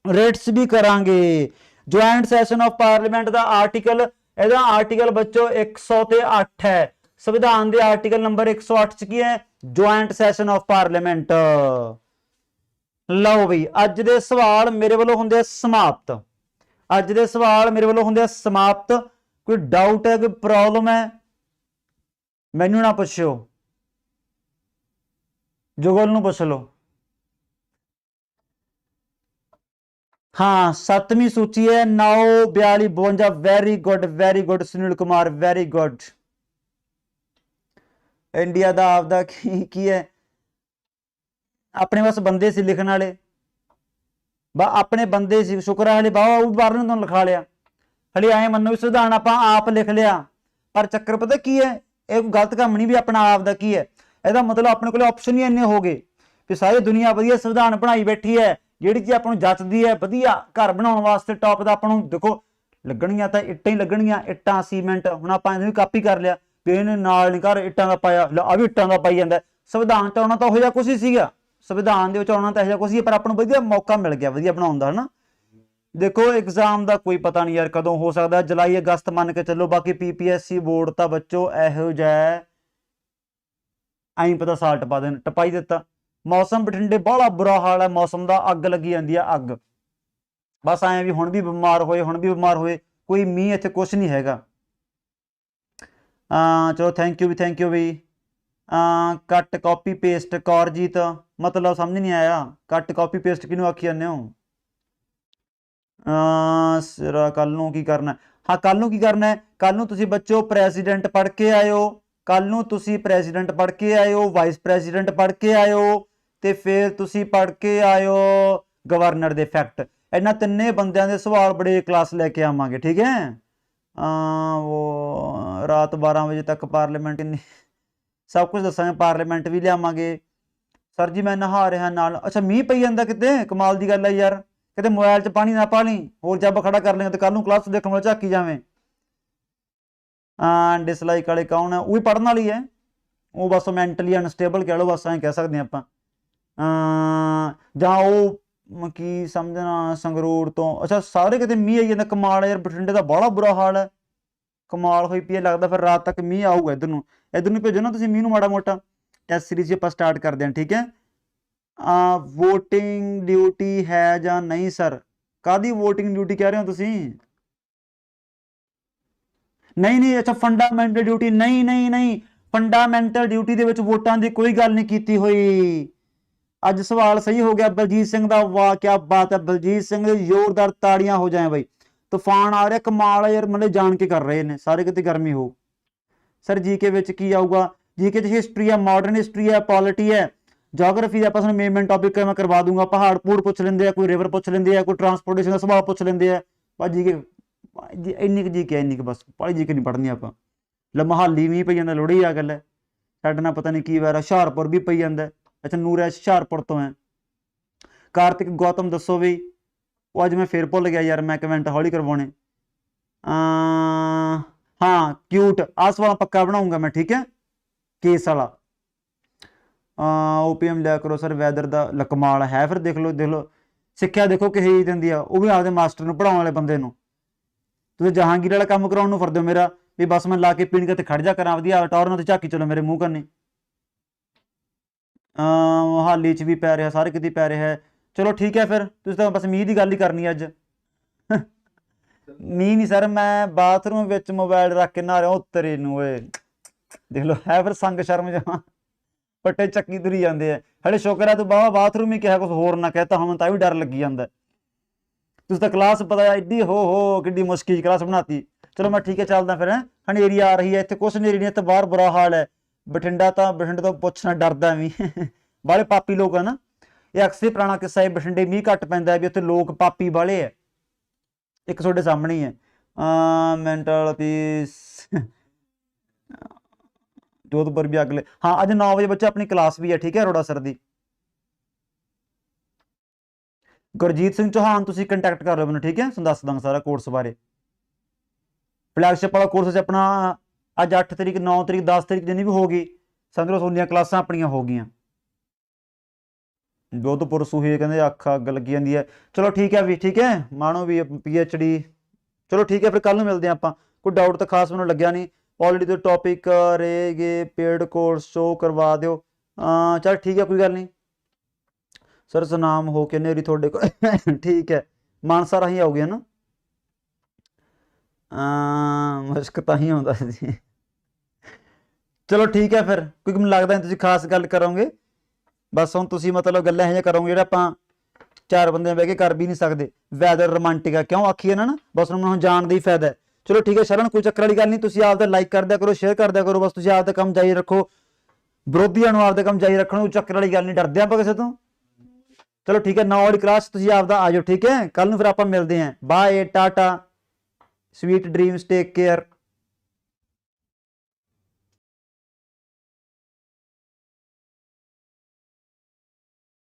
ਰੇਟਸ ਵੀ ਕਰਾਂਗੇ। Joint session of parliament the article, ਇਹਦਾ ਆਰਟੀਕਲ ਬੱਚੋ 108 ਹੈ। ਸੰਵਿਧਾਨ ਦੇ ਆਰਟੀਕਲ ਨੰਬਰ 108 ਚ ਕੀ ਹੈ, ਜੁਆਇੰਟ ਸੈਸ਼ਨ ਆਫ ਪਾਰਲੀਮੈਂਟ। ਲਓ ਬਈ, ਅੱਜ ਦੇ ਸਵਾਲ ਮੇਰੇ ਵੱਲੋਂ ਹੁੰਦੇ ਆ ਸਮਾਪਤ। ਅੱਜ ਦੇ ਸਵਾਲ ਮੇਰੇ ਵੱਲੋਂ ਹੁੰਦੇ ਆ ਸਮਾਪਤ। ਕੋਈ ਡਾਊਟ ਹੈ, ਕੋਈ ਪ੍ਰੋਬਲਮ ਹੈ, ਮੈਨੂੰ ਨਾ ਪੁੱਛਿਓ, ਜੁਗਲ ਨੂੰ ਪੁੱਛ ਲਓ। हाँ, 7वीं सूची है 9 42 52। Very good Sunil Kumar, very good. India का आपदा की है, अपने बस बंदे सी लिखने वाले, अपने बंदे सी, शुक्र है हले बाबा बाहर ने तुहानूं लिखा लिया, हले आए मनो भी संविधान आपां आप लिख लिया, पर चक्कर पता की है, ये गलत काम नहीं भी अपना आप दा की है। ਇਹਦਾ ਮਤਲਬ ਆਪਣੇ ਕੋਲ ਆਪਸ਼ਨ ਹੀ ਇੰਨੇ ਹੋ ਗਏ ਕਿ ਸਾਰੀ ਦੁਨੀਆ ਵਧੀਆ ਸੰਵਿਧਾਨ ਬਣਾਈ ਬੈਠੀ ਹੈ, ਜਿਹੜੀ ਚੀਜ਼ ਆਪਾਂ ਨੂੰ ਜੱਚਦੀ ਹੈ ਵਧੀਆ ਘਰ ਬਣਾਉਣ ਵਾਸਤੇ ਟੌਪ ਦਾ ਆਪਾਂ ਨੂੰ ਦੇਖੋ ਲੱਗਣੀਆਂ ਤਾਂ ਇੱਟਾਂ ਹੀ ਲੱਗਣਗੀਆਂ, ਇੱਟਾਂ ਸੀਮੈਂਟ। ਹੁਣ ਆਪਾਂ ਇਹਨੂੰ ਕਾਪੀ ਕਰ ਲਿਆ ਵੀ ਇਹਨੇ ਨਾਲ ਨਹੀਂ ਘਰ ਇੱਟਾਂ ਦਾ ਪਾਇਆ, ਆ ਵੀ ਇੱਟਾਂ ਦਾ ਪਾਈ ਜਾਂਦਾ। ਸੰਵਿਧਾਨ ਚ ਆਉਣਾ ਤਾਂ ਉਹੋ ਜਿਹਾ ਕੁਛ ਹੀ ਸੀਗਾ, ਸੰਵਿਧਾਨ ਦੇ ਵਿੱਚ ਆਉਣਾ ਤਾਂ ਇਹੋ ਜਿਹਾ ਕੁਛ ਹੀ, ਪਰ ਆਪਾਂ ਨੂੰ ਵਧੀਆ ਮੌਕਾ ਮਿਲ ਗਿਆ ਵਧੀਆ ਬਣਾਉਣ ਦਾ, ਹਨਾ। ਦੇਖੋ ਐਗਜ਼ਾਮ ਦਾ ਕੋਈ ਪਤਾ ਨਹੀਂ ਯਾਰ ਕਦੋਂ ਹੋ ਸਕਦਾ, ਜੁਲਾਈ ਅਗਸਤ ਮੰਨ ਕੇ ਚੱਲੋ। ਬਾਕੀ PPSC ਬੋਰਡ ਤਾਂ ਬੱਚੋ ਇਹੋ ਜਿਹਾ ਐਂ ਪਤਾ ਸਾਲ ਟਪਾਈ ਦਿੱਤਾ। ਮੌਸਮ ਬਠਿੰਡੇ ਬੜਾ ਬੁਰਾ ਹਾਲ ਹੈ, ਮੌਸਮ ਦਾ ਅੱਗ ਲੱਗੀ ਜਾਂਦੀ ਆ ਅੱਗ। ਬਸ ਐਂ ਵੀ ਹੁਣ ਵੀ ਬਿਮਾਰ ਹੋਏ, ਕੋਈ ਮੀਂਹ ਇੱਥੇ ਕੁਛ ਨਹੀਂ ਹੈਗਾ। ਚਲੋ ਥੈਂਕ ਯੂ ਵੀ। ਕੱਟ ਕਾਪੀ ਪੇਸਟ ਕੌਰਜੀਤ, ਮਤਲਬ ਸਮਝ ਨਹੀਂ ਆਇਆ, ਕੱਟ ਕਾਪੀ ਪੇਸਟ ਕਿਹਨੂੰ ਆਖੀ ਜਾਂਦੇ ਹੋ। ਕੱਲ ਨੂੰ ਕੀ ਕਰਨਾ, ਹਾਂ ਕੱਲ ਨੂੰ ਕੀ ਕਰਨਾ, ਕੱਲ ਨੂੰ ਤੁਸੀਂ ਬੱਚੋ ਪ੍ਰੈਜ਼ੀਡੈਂਟ ਪੜ੍ਹ ਕੇ ਆਇਓ, ਕੱਲ ਨੂੰ ਤੁਸੀਂ ਪ੍ਰੈਜ਼ੀਡੈਂਟ ਪੜ੍ਹ ਕੇ ਆਇਓ, ਵਾਈਸ ਪ੍ਰੈਜ਼ੀਡੈਂਟ ਪੜ੍ਹ ਕੇ ਆਇਓ, ਤੇ ਫਿਰ ਤੁਸੀਂ ਪੜ੍ਹ ਕੇ ਆਇਓ ਗਵਰਨਰ ਦੇ ਫੈਕਟ। ਇਹਨਾਂ ਤਿੰਨੇ ਬੰਦਿਆਂ ਦੇ ਸਵਾਲ ਬੜੇ ਕਲਾਸ ਲੈ ਕੇ ਆਵਾਂਗੇ, ਠੀਕ ਹੈ। ਉਹ ਰਾਤ 12 ਵਜੇ ਤੱਕ ਪਾਰਲੀਮੈਂਟ ਸਭ ਕੁਝ ਦੱਸਾਂਗੇ, ਪਾਰਲੀਮੈਂਟ ਵੀ ਲਿਆਵਾਂਗੇ। ਸਰ ਜੀ ਮੈਂ ਨਹਾ ਰਿਹਾ ਨਾਲ, ਅੱਛਾ ਮੀਂਹ ਪਈ ਜਾਂਦਾ ਕਿਤੇ, ਕਮਾਲ ਦੀ ਗੱਲ ਹੈ ਯਾਰ, ਕਿਤੇ ਮੋਬਾਈਲ 'ਚ ਪਾਣੀ ਨਾ ਪਾ ਲਈ, ਹੋਰ ਜੱਬ ਖੜਾ ਕਰ ਲੇਗਾ ਤੇ ਕੱਲ ਨੂੰ ਕਲਾਸ ਦੇਖਣ ਵਾਲਾ ਝਾਕੀ ਜਾਵੇਂ। ਡਿਸਲਾਈਕ ਵਾਲੇ ਕੌਣ ਹੈ, ਉਹ ਵੀ ਪੜ੍ਹਨ ਵਾਲੀ ਹੈ, ਉਹ ਬਸ ਮੈਂਟਲੀ ਅਨਸਟੇਬਲ ਕਹਿ ਲਓ, ਬਸ ਐਂ ਕਹਿ ਸਕਦੇ ਆਪਾਂ। ਜਾਂ ਉਹ ਕੀ ਸਮਝਣਾ ਸੰਗਰੂਰ ਤੋਂ, ਅੱਛਾ ਸਾਰੇ ਕਿਤੇ ਮੀਂਹ ਆਈ ਜਾਂਦਾ, ਕਮਾਲ ਯਾਰ, ਬਠਿੰਡੇ ਦਾ ਬੜਾ ਬੁਰਾ ਹਾਲ ਹੈ, ਕਮਾਲ ਹੋਈ ਪਈ ਹੈ, ਲੱਗਦਾ ਫਿਰ ਰਾਤ ਤੱਕ ਮੀਂਹ ਆਊਗਾ। ਇੱਧਰ ਨੂੰ ਭੇਜੋ ਨਾ ਤੁਸੀਂ ਮੀਂਹ ਨੂੰ ਮਾੜਾ ਮੋਟਾ। ਟੈਸਟ ਸੀਰੀਜ਼ ਆਪਾਂ ਸਟਾਰਟ ਕਰਦੇ ਹਾਂ, ਠੀਕ ਹੈ। ਵੋਟਿੰਗ ਡਿਊਟੀ ਹੈ ਜਾਂ ਨਹੀਂ ਸਰ, ਕਾਹਦੀ ਵੋਟਿੰਗ ਡਿਊਟੀ ਕਹਿ ਰਹੇ ਹੋ ਤੁਸੀਂ? ਨਹੀਂ ਅੱਛਾ ਫੰਡਾਮੈਂਟਲ ਡਿਊਟੀ, ਨਹੀਂ ਫੰਡਾਮੈਂਟਲ ਡਿਊਟੀ ਦੇ ਵਿੱਚ ਵੋਟਾਂ ਦੀ ਕੋਈ ਗੱਲ ਨਹੀਂ ਕੀਤੀ ਹੋਈ। ਅੱਜ ਸਵਾਲ ਸਹੀ ਹੋ ਗਿਆ ਬਲਜੀਤ ਸਿੰਘ ਦਾ, ਵਾਹ ਕੀ ਬਾਤ ਹੈ ਬਲਜੀਤ ਸਿੰਘ, ਜ਼ੋਰਦਾਰ ਤਾੜੀਆਂ ਹੋ ਜਾਏ ਬਾਈ। ਤੂਫਾਨ ਆ ਰਿਹਾ, ਕਮਾਲ ਹੈ ਯਾਰ, ਮਤਲਬ ਜਾਣ ਕੇ ਕਰ ਰਹੇ ਨੇ ਸਾਰੇ, ਕਿਤੇ ਗਰਮੀ ਹੋ। ਸਰ ਜੀਕੇ ਵਿੱਚ ਕੀ ਆਊਗਾ? ਜੀਕੇ 'ਚ ਹਿਸਟਰੀ ਹੈ, ਮਾਡਰਨ ਹਿਸਟਰੀ ਹੈ, ਪੋਲਿਟੀ ਹੈ, ਜੋਗ੍ਰਾਫੀ ਦਾ ਆਪਾਂ ਤੁਹਾਨੂੰ ਮੇਨ ਟੌਪਿਕ ਮੈਂ ਕਰਵਾ ਦੂੰਗਾ। ਪਹਾੜ ਪੂੜ ਪੁੱਛ ਲੈਂਦੇ ਆ, ਕੋਈ ਰਿਵਰ ਪੁੱਛ ਲੈਂਦੇ ਆ, ਕੋਈ ਟਰਾਂਸਪੋਰਟੇਸ਼ਨ ਦਾ ਸੁਭਾਅ ਪੁੱਛ ਲੈਂਦੇ ਆ। ਭਾਜੀ ਇੰਨੀ ਕੁ ਜੀਕੇ, ਇੰਨੀ ਕੁ ਬਸ, ਭਾਜੀ ਜੀਕੇ ਨਹੀਂ ਪੜ੍ਹਨੀ ਆਪਾਂ। ਮੋਹਾਲੀ ਮੀਂਹ ਪਈ ਜਾਂਦਾ, ਲੋਹੜੀ ਆ ਗੱਲ ਹੈ ਸਾਡੇ ਨਾਲ, ਪਤਾ ਨਹੀਂ ਕੀ ਵਾਰ ਹੁਸ਼ਿਆਰਪੁਰ ਵੀ ਪਈ ਜਾਂਦਾ। ਅੱਛਾ ਨੂਰੈਸ਼ ਹੁਸ਼ਿਆਰਪੁਰ ਤੋਂ ਹੈ। ਕਾਰਤਿਕ ਗੌਤਮ ਦੱਸੋ ਵੀ, ਉਹ ਅੱਜ ਮੈਂ ਫੇਰ ਭੁੱਲ ਗਿਆ ਯਾਰ, ਮੈਂ ਕਮੈਂਟ ਹੌਲੀ ਕਰਵਾਉਣੇ। ਹਾਂ ਕਿਊਟ, ਆਹ ਸਵਾਲ ਪੱਕਾ ਬਣਾਉਂਗਾ ਮੈਂ, ਠੀਕ ਹੈ। ਕੇਸ ਵਾਲਾ OPM ਲਿਆ ਕਰੋ ਸਰ, ਵੈਦਰ ਦਾ ਕਮਾਲ ਹੈ। ਫਿਰ ਦੇਖ ਲਓ ਸਿੱਖਿਆ ਦੇਖੋ ਕਿਹੋ ਜਿਹੀ ਦਿੰਦੀ ਆ, ਉਹ ਵੀ ਆਪਦੇ ਮਾਸਟਰ ਨੂੰ ਪੜ੍ਹਾਉਣ ਵਾਲੇ ਬੰਦੇ ਨੂੰ। ਤੁਸੀਂ ਜਹਾਂਗੀਰ ਵਾਲਾ ਕੰਮ ਕਰਾਉਣ ਨੂੰ ਫਿਰਦੇ ਹੋ ਮੇਰਾ, ਵੀ ਬਸ ਮੈਂ ਲਾ ਕੇ ਪੀਣ ਕੇ ਤੇ ਖੜ ਜਾ ਕਰਾਂ ਵਧੀਆ ਟੌਰ ਤੇ ਝਾਕੀ ਚਲੋ ਮੇਰੇ ਮੂੰਹ ਕਰਨੀ। ਮੋਹਾਲੀ 'ਚ ਵੀ ਪੈ ਰਿਹਾ, ਸਾਰੇ ਕਿਤੇ ਪੈ ਰਿਹਾ। ਚਲੋ ਠੀਕ ਹੈ ਫਿਰ, ਤੁਸੀਂ ਤਾਂ ਬਸ ਮੀਂਹ ਦੀ ਗੱਲ ਹੀ ਕਰਨੀ ਅੱਜ। ਮੀਂਹ ਨਹੀਂ ਸਰ, ਮੈਂ ਬਾਥਰੂਮ ਵਿੱਚ ਮੋਬਾਈਲ ਰੱਖ ਕੇ ਨਹਾ ਰਿਹਾ, ਉੱਤਰੇ ਨੂੰ ਓਏ ਦੇਖ ਲਓ ਹੈ ਫਿਰ ਸੰਗ ਸ਼ਰਮ ਜਮਾ, ਪੱਟੇ ਚੱਕੀ ਤੁਰੀ ਜਾਂਦੇ ਆ। ਹਲੇ ਸ਼ੁਕਰ ਹੈ ਤੂੰ ਬਾਥਰੂਮ ਹੀ ਕਿਹਾ, ਕੁਛ ਹੋਰ ਨਾ ਕਹਿਤਾ ਹੁਣ ਤਾਂ ਵੀ ਡਰ ਲੱਗੀ ਜਾਂਦਾ। ਤੁਸੀਂ ਤਾਂ ਕਲਾਸ ਪਤਾ ਐਡੀ ਹੋ ਕਿੱਡੀ ਮੁਸ਼ਕਿਲ ਕਲਾਸ ਬਣਾਤੀ। ਚਲੋ ਮੈਂ ਠੀਕ ਹੈ ਚੱਲਦਾ ਫਿਰ। ਹਨੇਰੀ ਆ ਰਹੀ ਹੈ, ਇੱਥੇ ਕੁਛ ਹਨੇਰੀ ਨਹੀਂ, ਇੱਥੇ ਬਾਹਰ ਬੁਰਾ ਹਾਲ ਹੈ। ਬਠਿੰਡਾ ਤੋਂ ਪੁੱਛਣਾ ਡਰਦਾ ਵੀ, ਬਾਹਲੇ ਪਾਪੀ ਲੋਕ ਹੈ ਨਾ, ਇਹ ਅਕਸਰ ਹੀ ਪੁਰਾਣਾ ਕਿੱਸਾ ਹੈ। ਬਠਿੰਡੇ ਮੀਂਹ ਘੱਟ ਪੈਂਦਾ ਵੀ ਉੱਥੇ ਲੋਕ ਪਾਪੀ ਵਾਲੇ ਹੈ। ਇੱਕ ਤੁਹਾਡੇ ਸਾਹਮਣੇ ਹੀ ਹੈ ਮੈਂਟਲ ਪੀਸ ਜੋਧਪੁਰ ਵੀ ਅਗਲੇ। ਹਾਂ ਅੱਜ 9 ਵਜੇ ਬੱਚਾ ਆਪਣੀ ਕਲਾਸ ਵੀ ਹੈ, ਠੀਕ ਹੈ, ਅਰੋੜਾ ਸਰ ਦੀ। ਗੁਰਜੀਤ ਸਿੰਘ ਚੌਹਾਨ ਤੁਸੀਂ ਕੰਟੈਕਟ ਕਰ ਲਓ ਮੈਨੂੰ, ਠੀਕ ਹੈ, ਤੁਹਾਨੂੰ ਦੱਸ ਦਾਂਗਾ ਸਾਰਾ ਕੋਰਸ ਬਾਰੇ। ਫਲੈਗਸ਼ਿਪ ਵਾਲਾ ਕੋਰਸ ਆਪਣਾ ਅੱਜ 8 ਤਰੀਕ 9 ਤਰੀਕ 10 ਤਰੀਕ ਜਿੰਨੀ ਵੀ ਹੋ ਗਈ, ਸਮਝ ਲਓ ਤੁਹਾਡੀਆਂ ਕਲਾਸਾਂ ਆਪਣੀਆਂ ਹੋ ਗਈਆਂ। ਜੋਧਪੁਰ ਸੂਹੇ ਕਹਿੰਦੇ ਅੱਖ ਅੱਗ ਲੱਗੀ ਜਾਂਦੀ ਹੈ। ਚਲੋ ਠੀਕ ਹੈ ਵੀ, ਠੀਕ ਹੈ, ਮਾਣੋ ਵੀ PhD। ਚਲੋ ਠੀਕ ਹੈ ਫਿਰ ਕੱਲ ਨੂੰ ਮਿਲਦੇ ਹਾਂ ਆਪਾਂ। ਕੋਈ ਡਾਊਟ ਤਾਂ ਖਾਸ ਮੈਨੂੰ ਲੱਗਿਆ ਨਹੀਂ। ਆਲਰੇਡੀ तो टॉपिक रहेगे पेड कोर्स शो करवा दो। चल ठीक है, कोई गल नहीं सर, सुनाम हो के नेरी थोड़े को ठीक है, मानसा राही आओगे ना। मुश्क ਤਾਂ ਹੀ ਆਉਂਦਾ ਸੀ। ਚਲੋ ਠੀਕ ਹੈ ਫਿਰ, ਕਿਉਂਕਿ ਮੈਨੂੰ ਲੱਗਦਾ ਤੁਸੀਂ ਖਾਸ ਗੱਲ ਕਰੋਗੇ। ਬਸ ਹੁਣ ਤੁਸੀਂ ਮਤਲਬ ਗੱਲਾਂ ਇਹ ਜਿਹੀਆਂ ਕਰੋਗੇ ਜਿਹੜਾ ਆਪਾਂ 4 ਬੰਦੇ ਬਹਿ ਕੇ ਕਰ ਵੀ ਨਹੀਂ ਸਕਦੇ। ਵੈਦਰ ਰੋਮਾਂਟਿਕ ਆ, ਕਿਉਂ ਆਖੀਏ ਨਾ ਬਸ ਹੁਣ ਜਾਣ ਦਾ ਹੀ ਫਾਇਦਾ ਹੈ। ਚਲੋ ਠੀਕ ਹੈ ਸ਼ਰਨ, ਕੋਈ ਚੱਕਰ ਵਾਲੀ ਗੱਲ ਨਹੀਂ। ਤੁਸੀਂ ਆਪਦਾ ਲਾਈਕ ਕਰ ਦਿਆ ਕਰੋ, ਸ਼ੇਅਰ ਕਰ ਦਿਆ ਕਰੋ, ਬਸ ਤੁਸੀਂ ਆਪਦਾ ਕੰਮ ਜਾਰੀ ਰੱਖੋ। ਵਿਰੋਧੀਆਂ ਨੂੰ ਆਪਦਾ ਕੰਮ ਜਾਰੀ ਰੱਖਣ, ਕੋਈ ਚੱਕਰ ਵਾਲੀ ਗੱਲ ਨਹੀਂ, ਡਰਦੇ ਆਪਾਂ ਕਿਸੇ ਤੋਂ। ਚਲੋ ਠੀਕ ਹੈ, 9 ਵਾਲੀ ਕਲਾਸ ਤੁਸੀਂ ਆਪਦਾ ਆ ਜਾਓ, ਠੀਕ ਹੈ। ਕੱਲ ਨੂੰ ਫਿਰ ਆਪਾਂ ਮਿਲਦੇ ਹਾਂ। Bye, tata, sweet dreams, take care.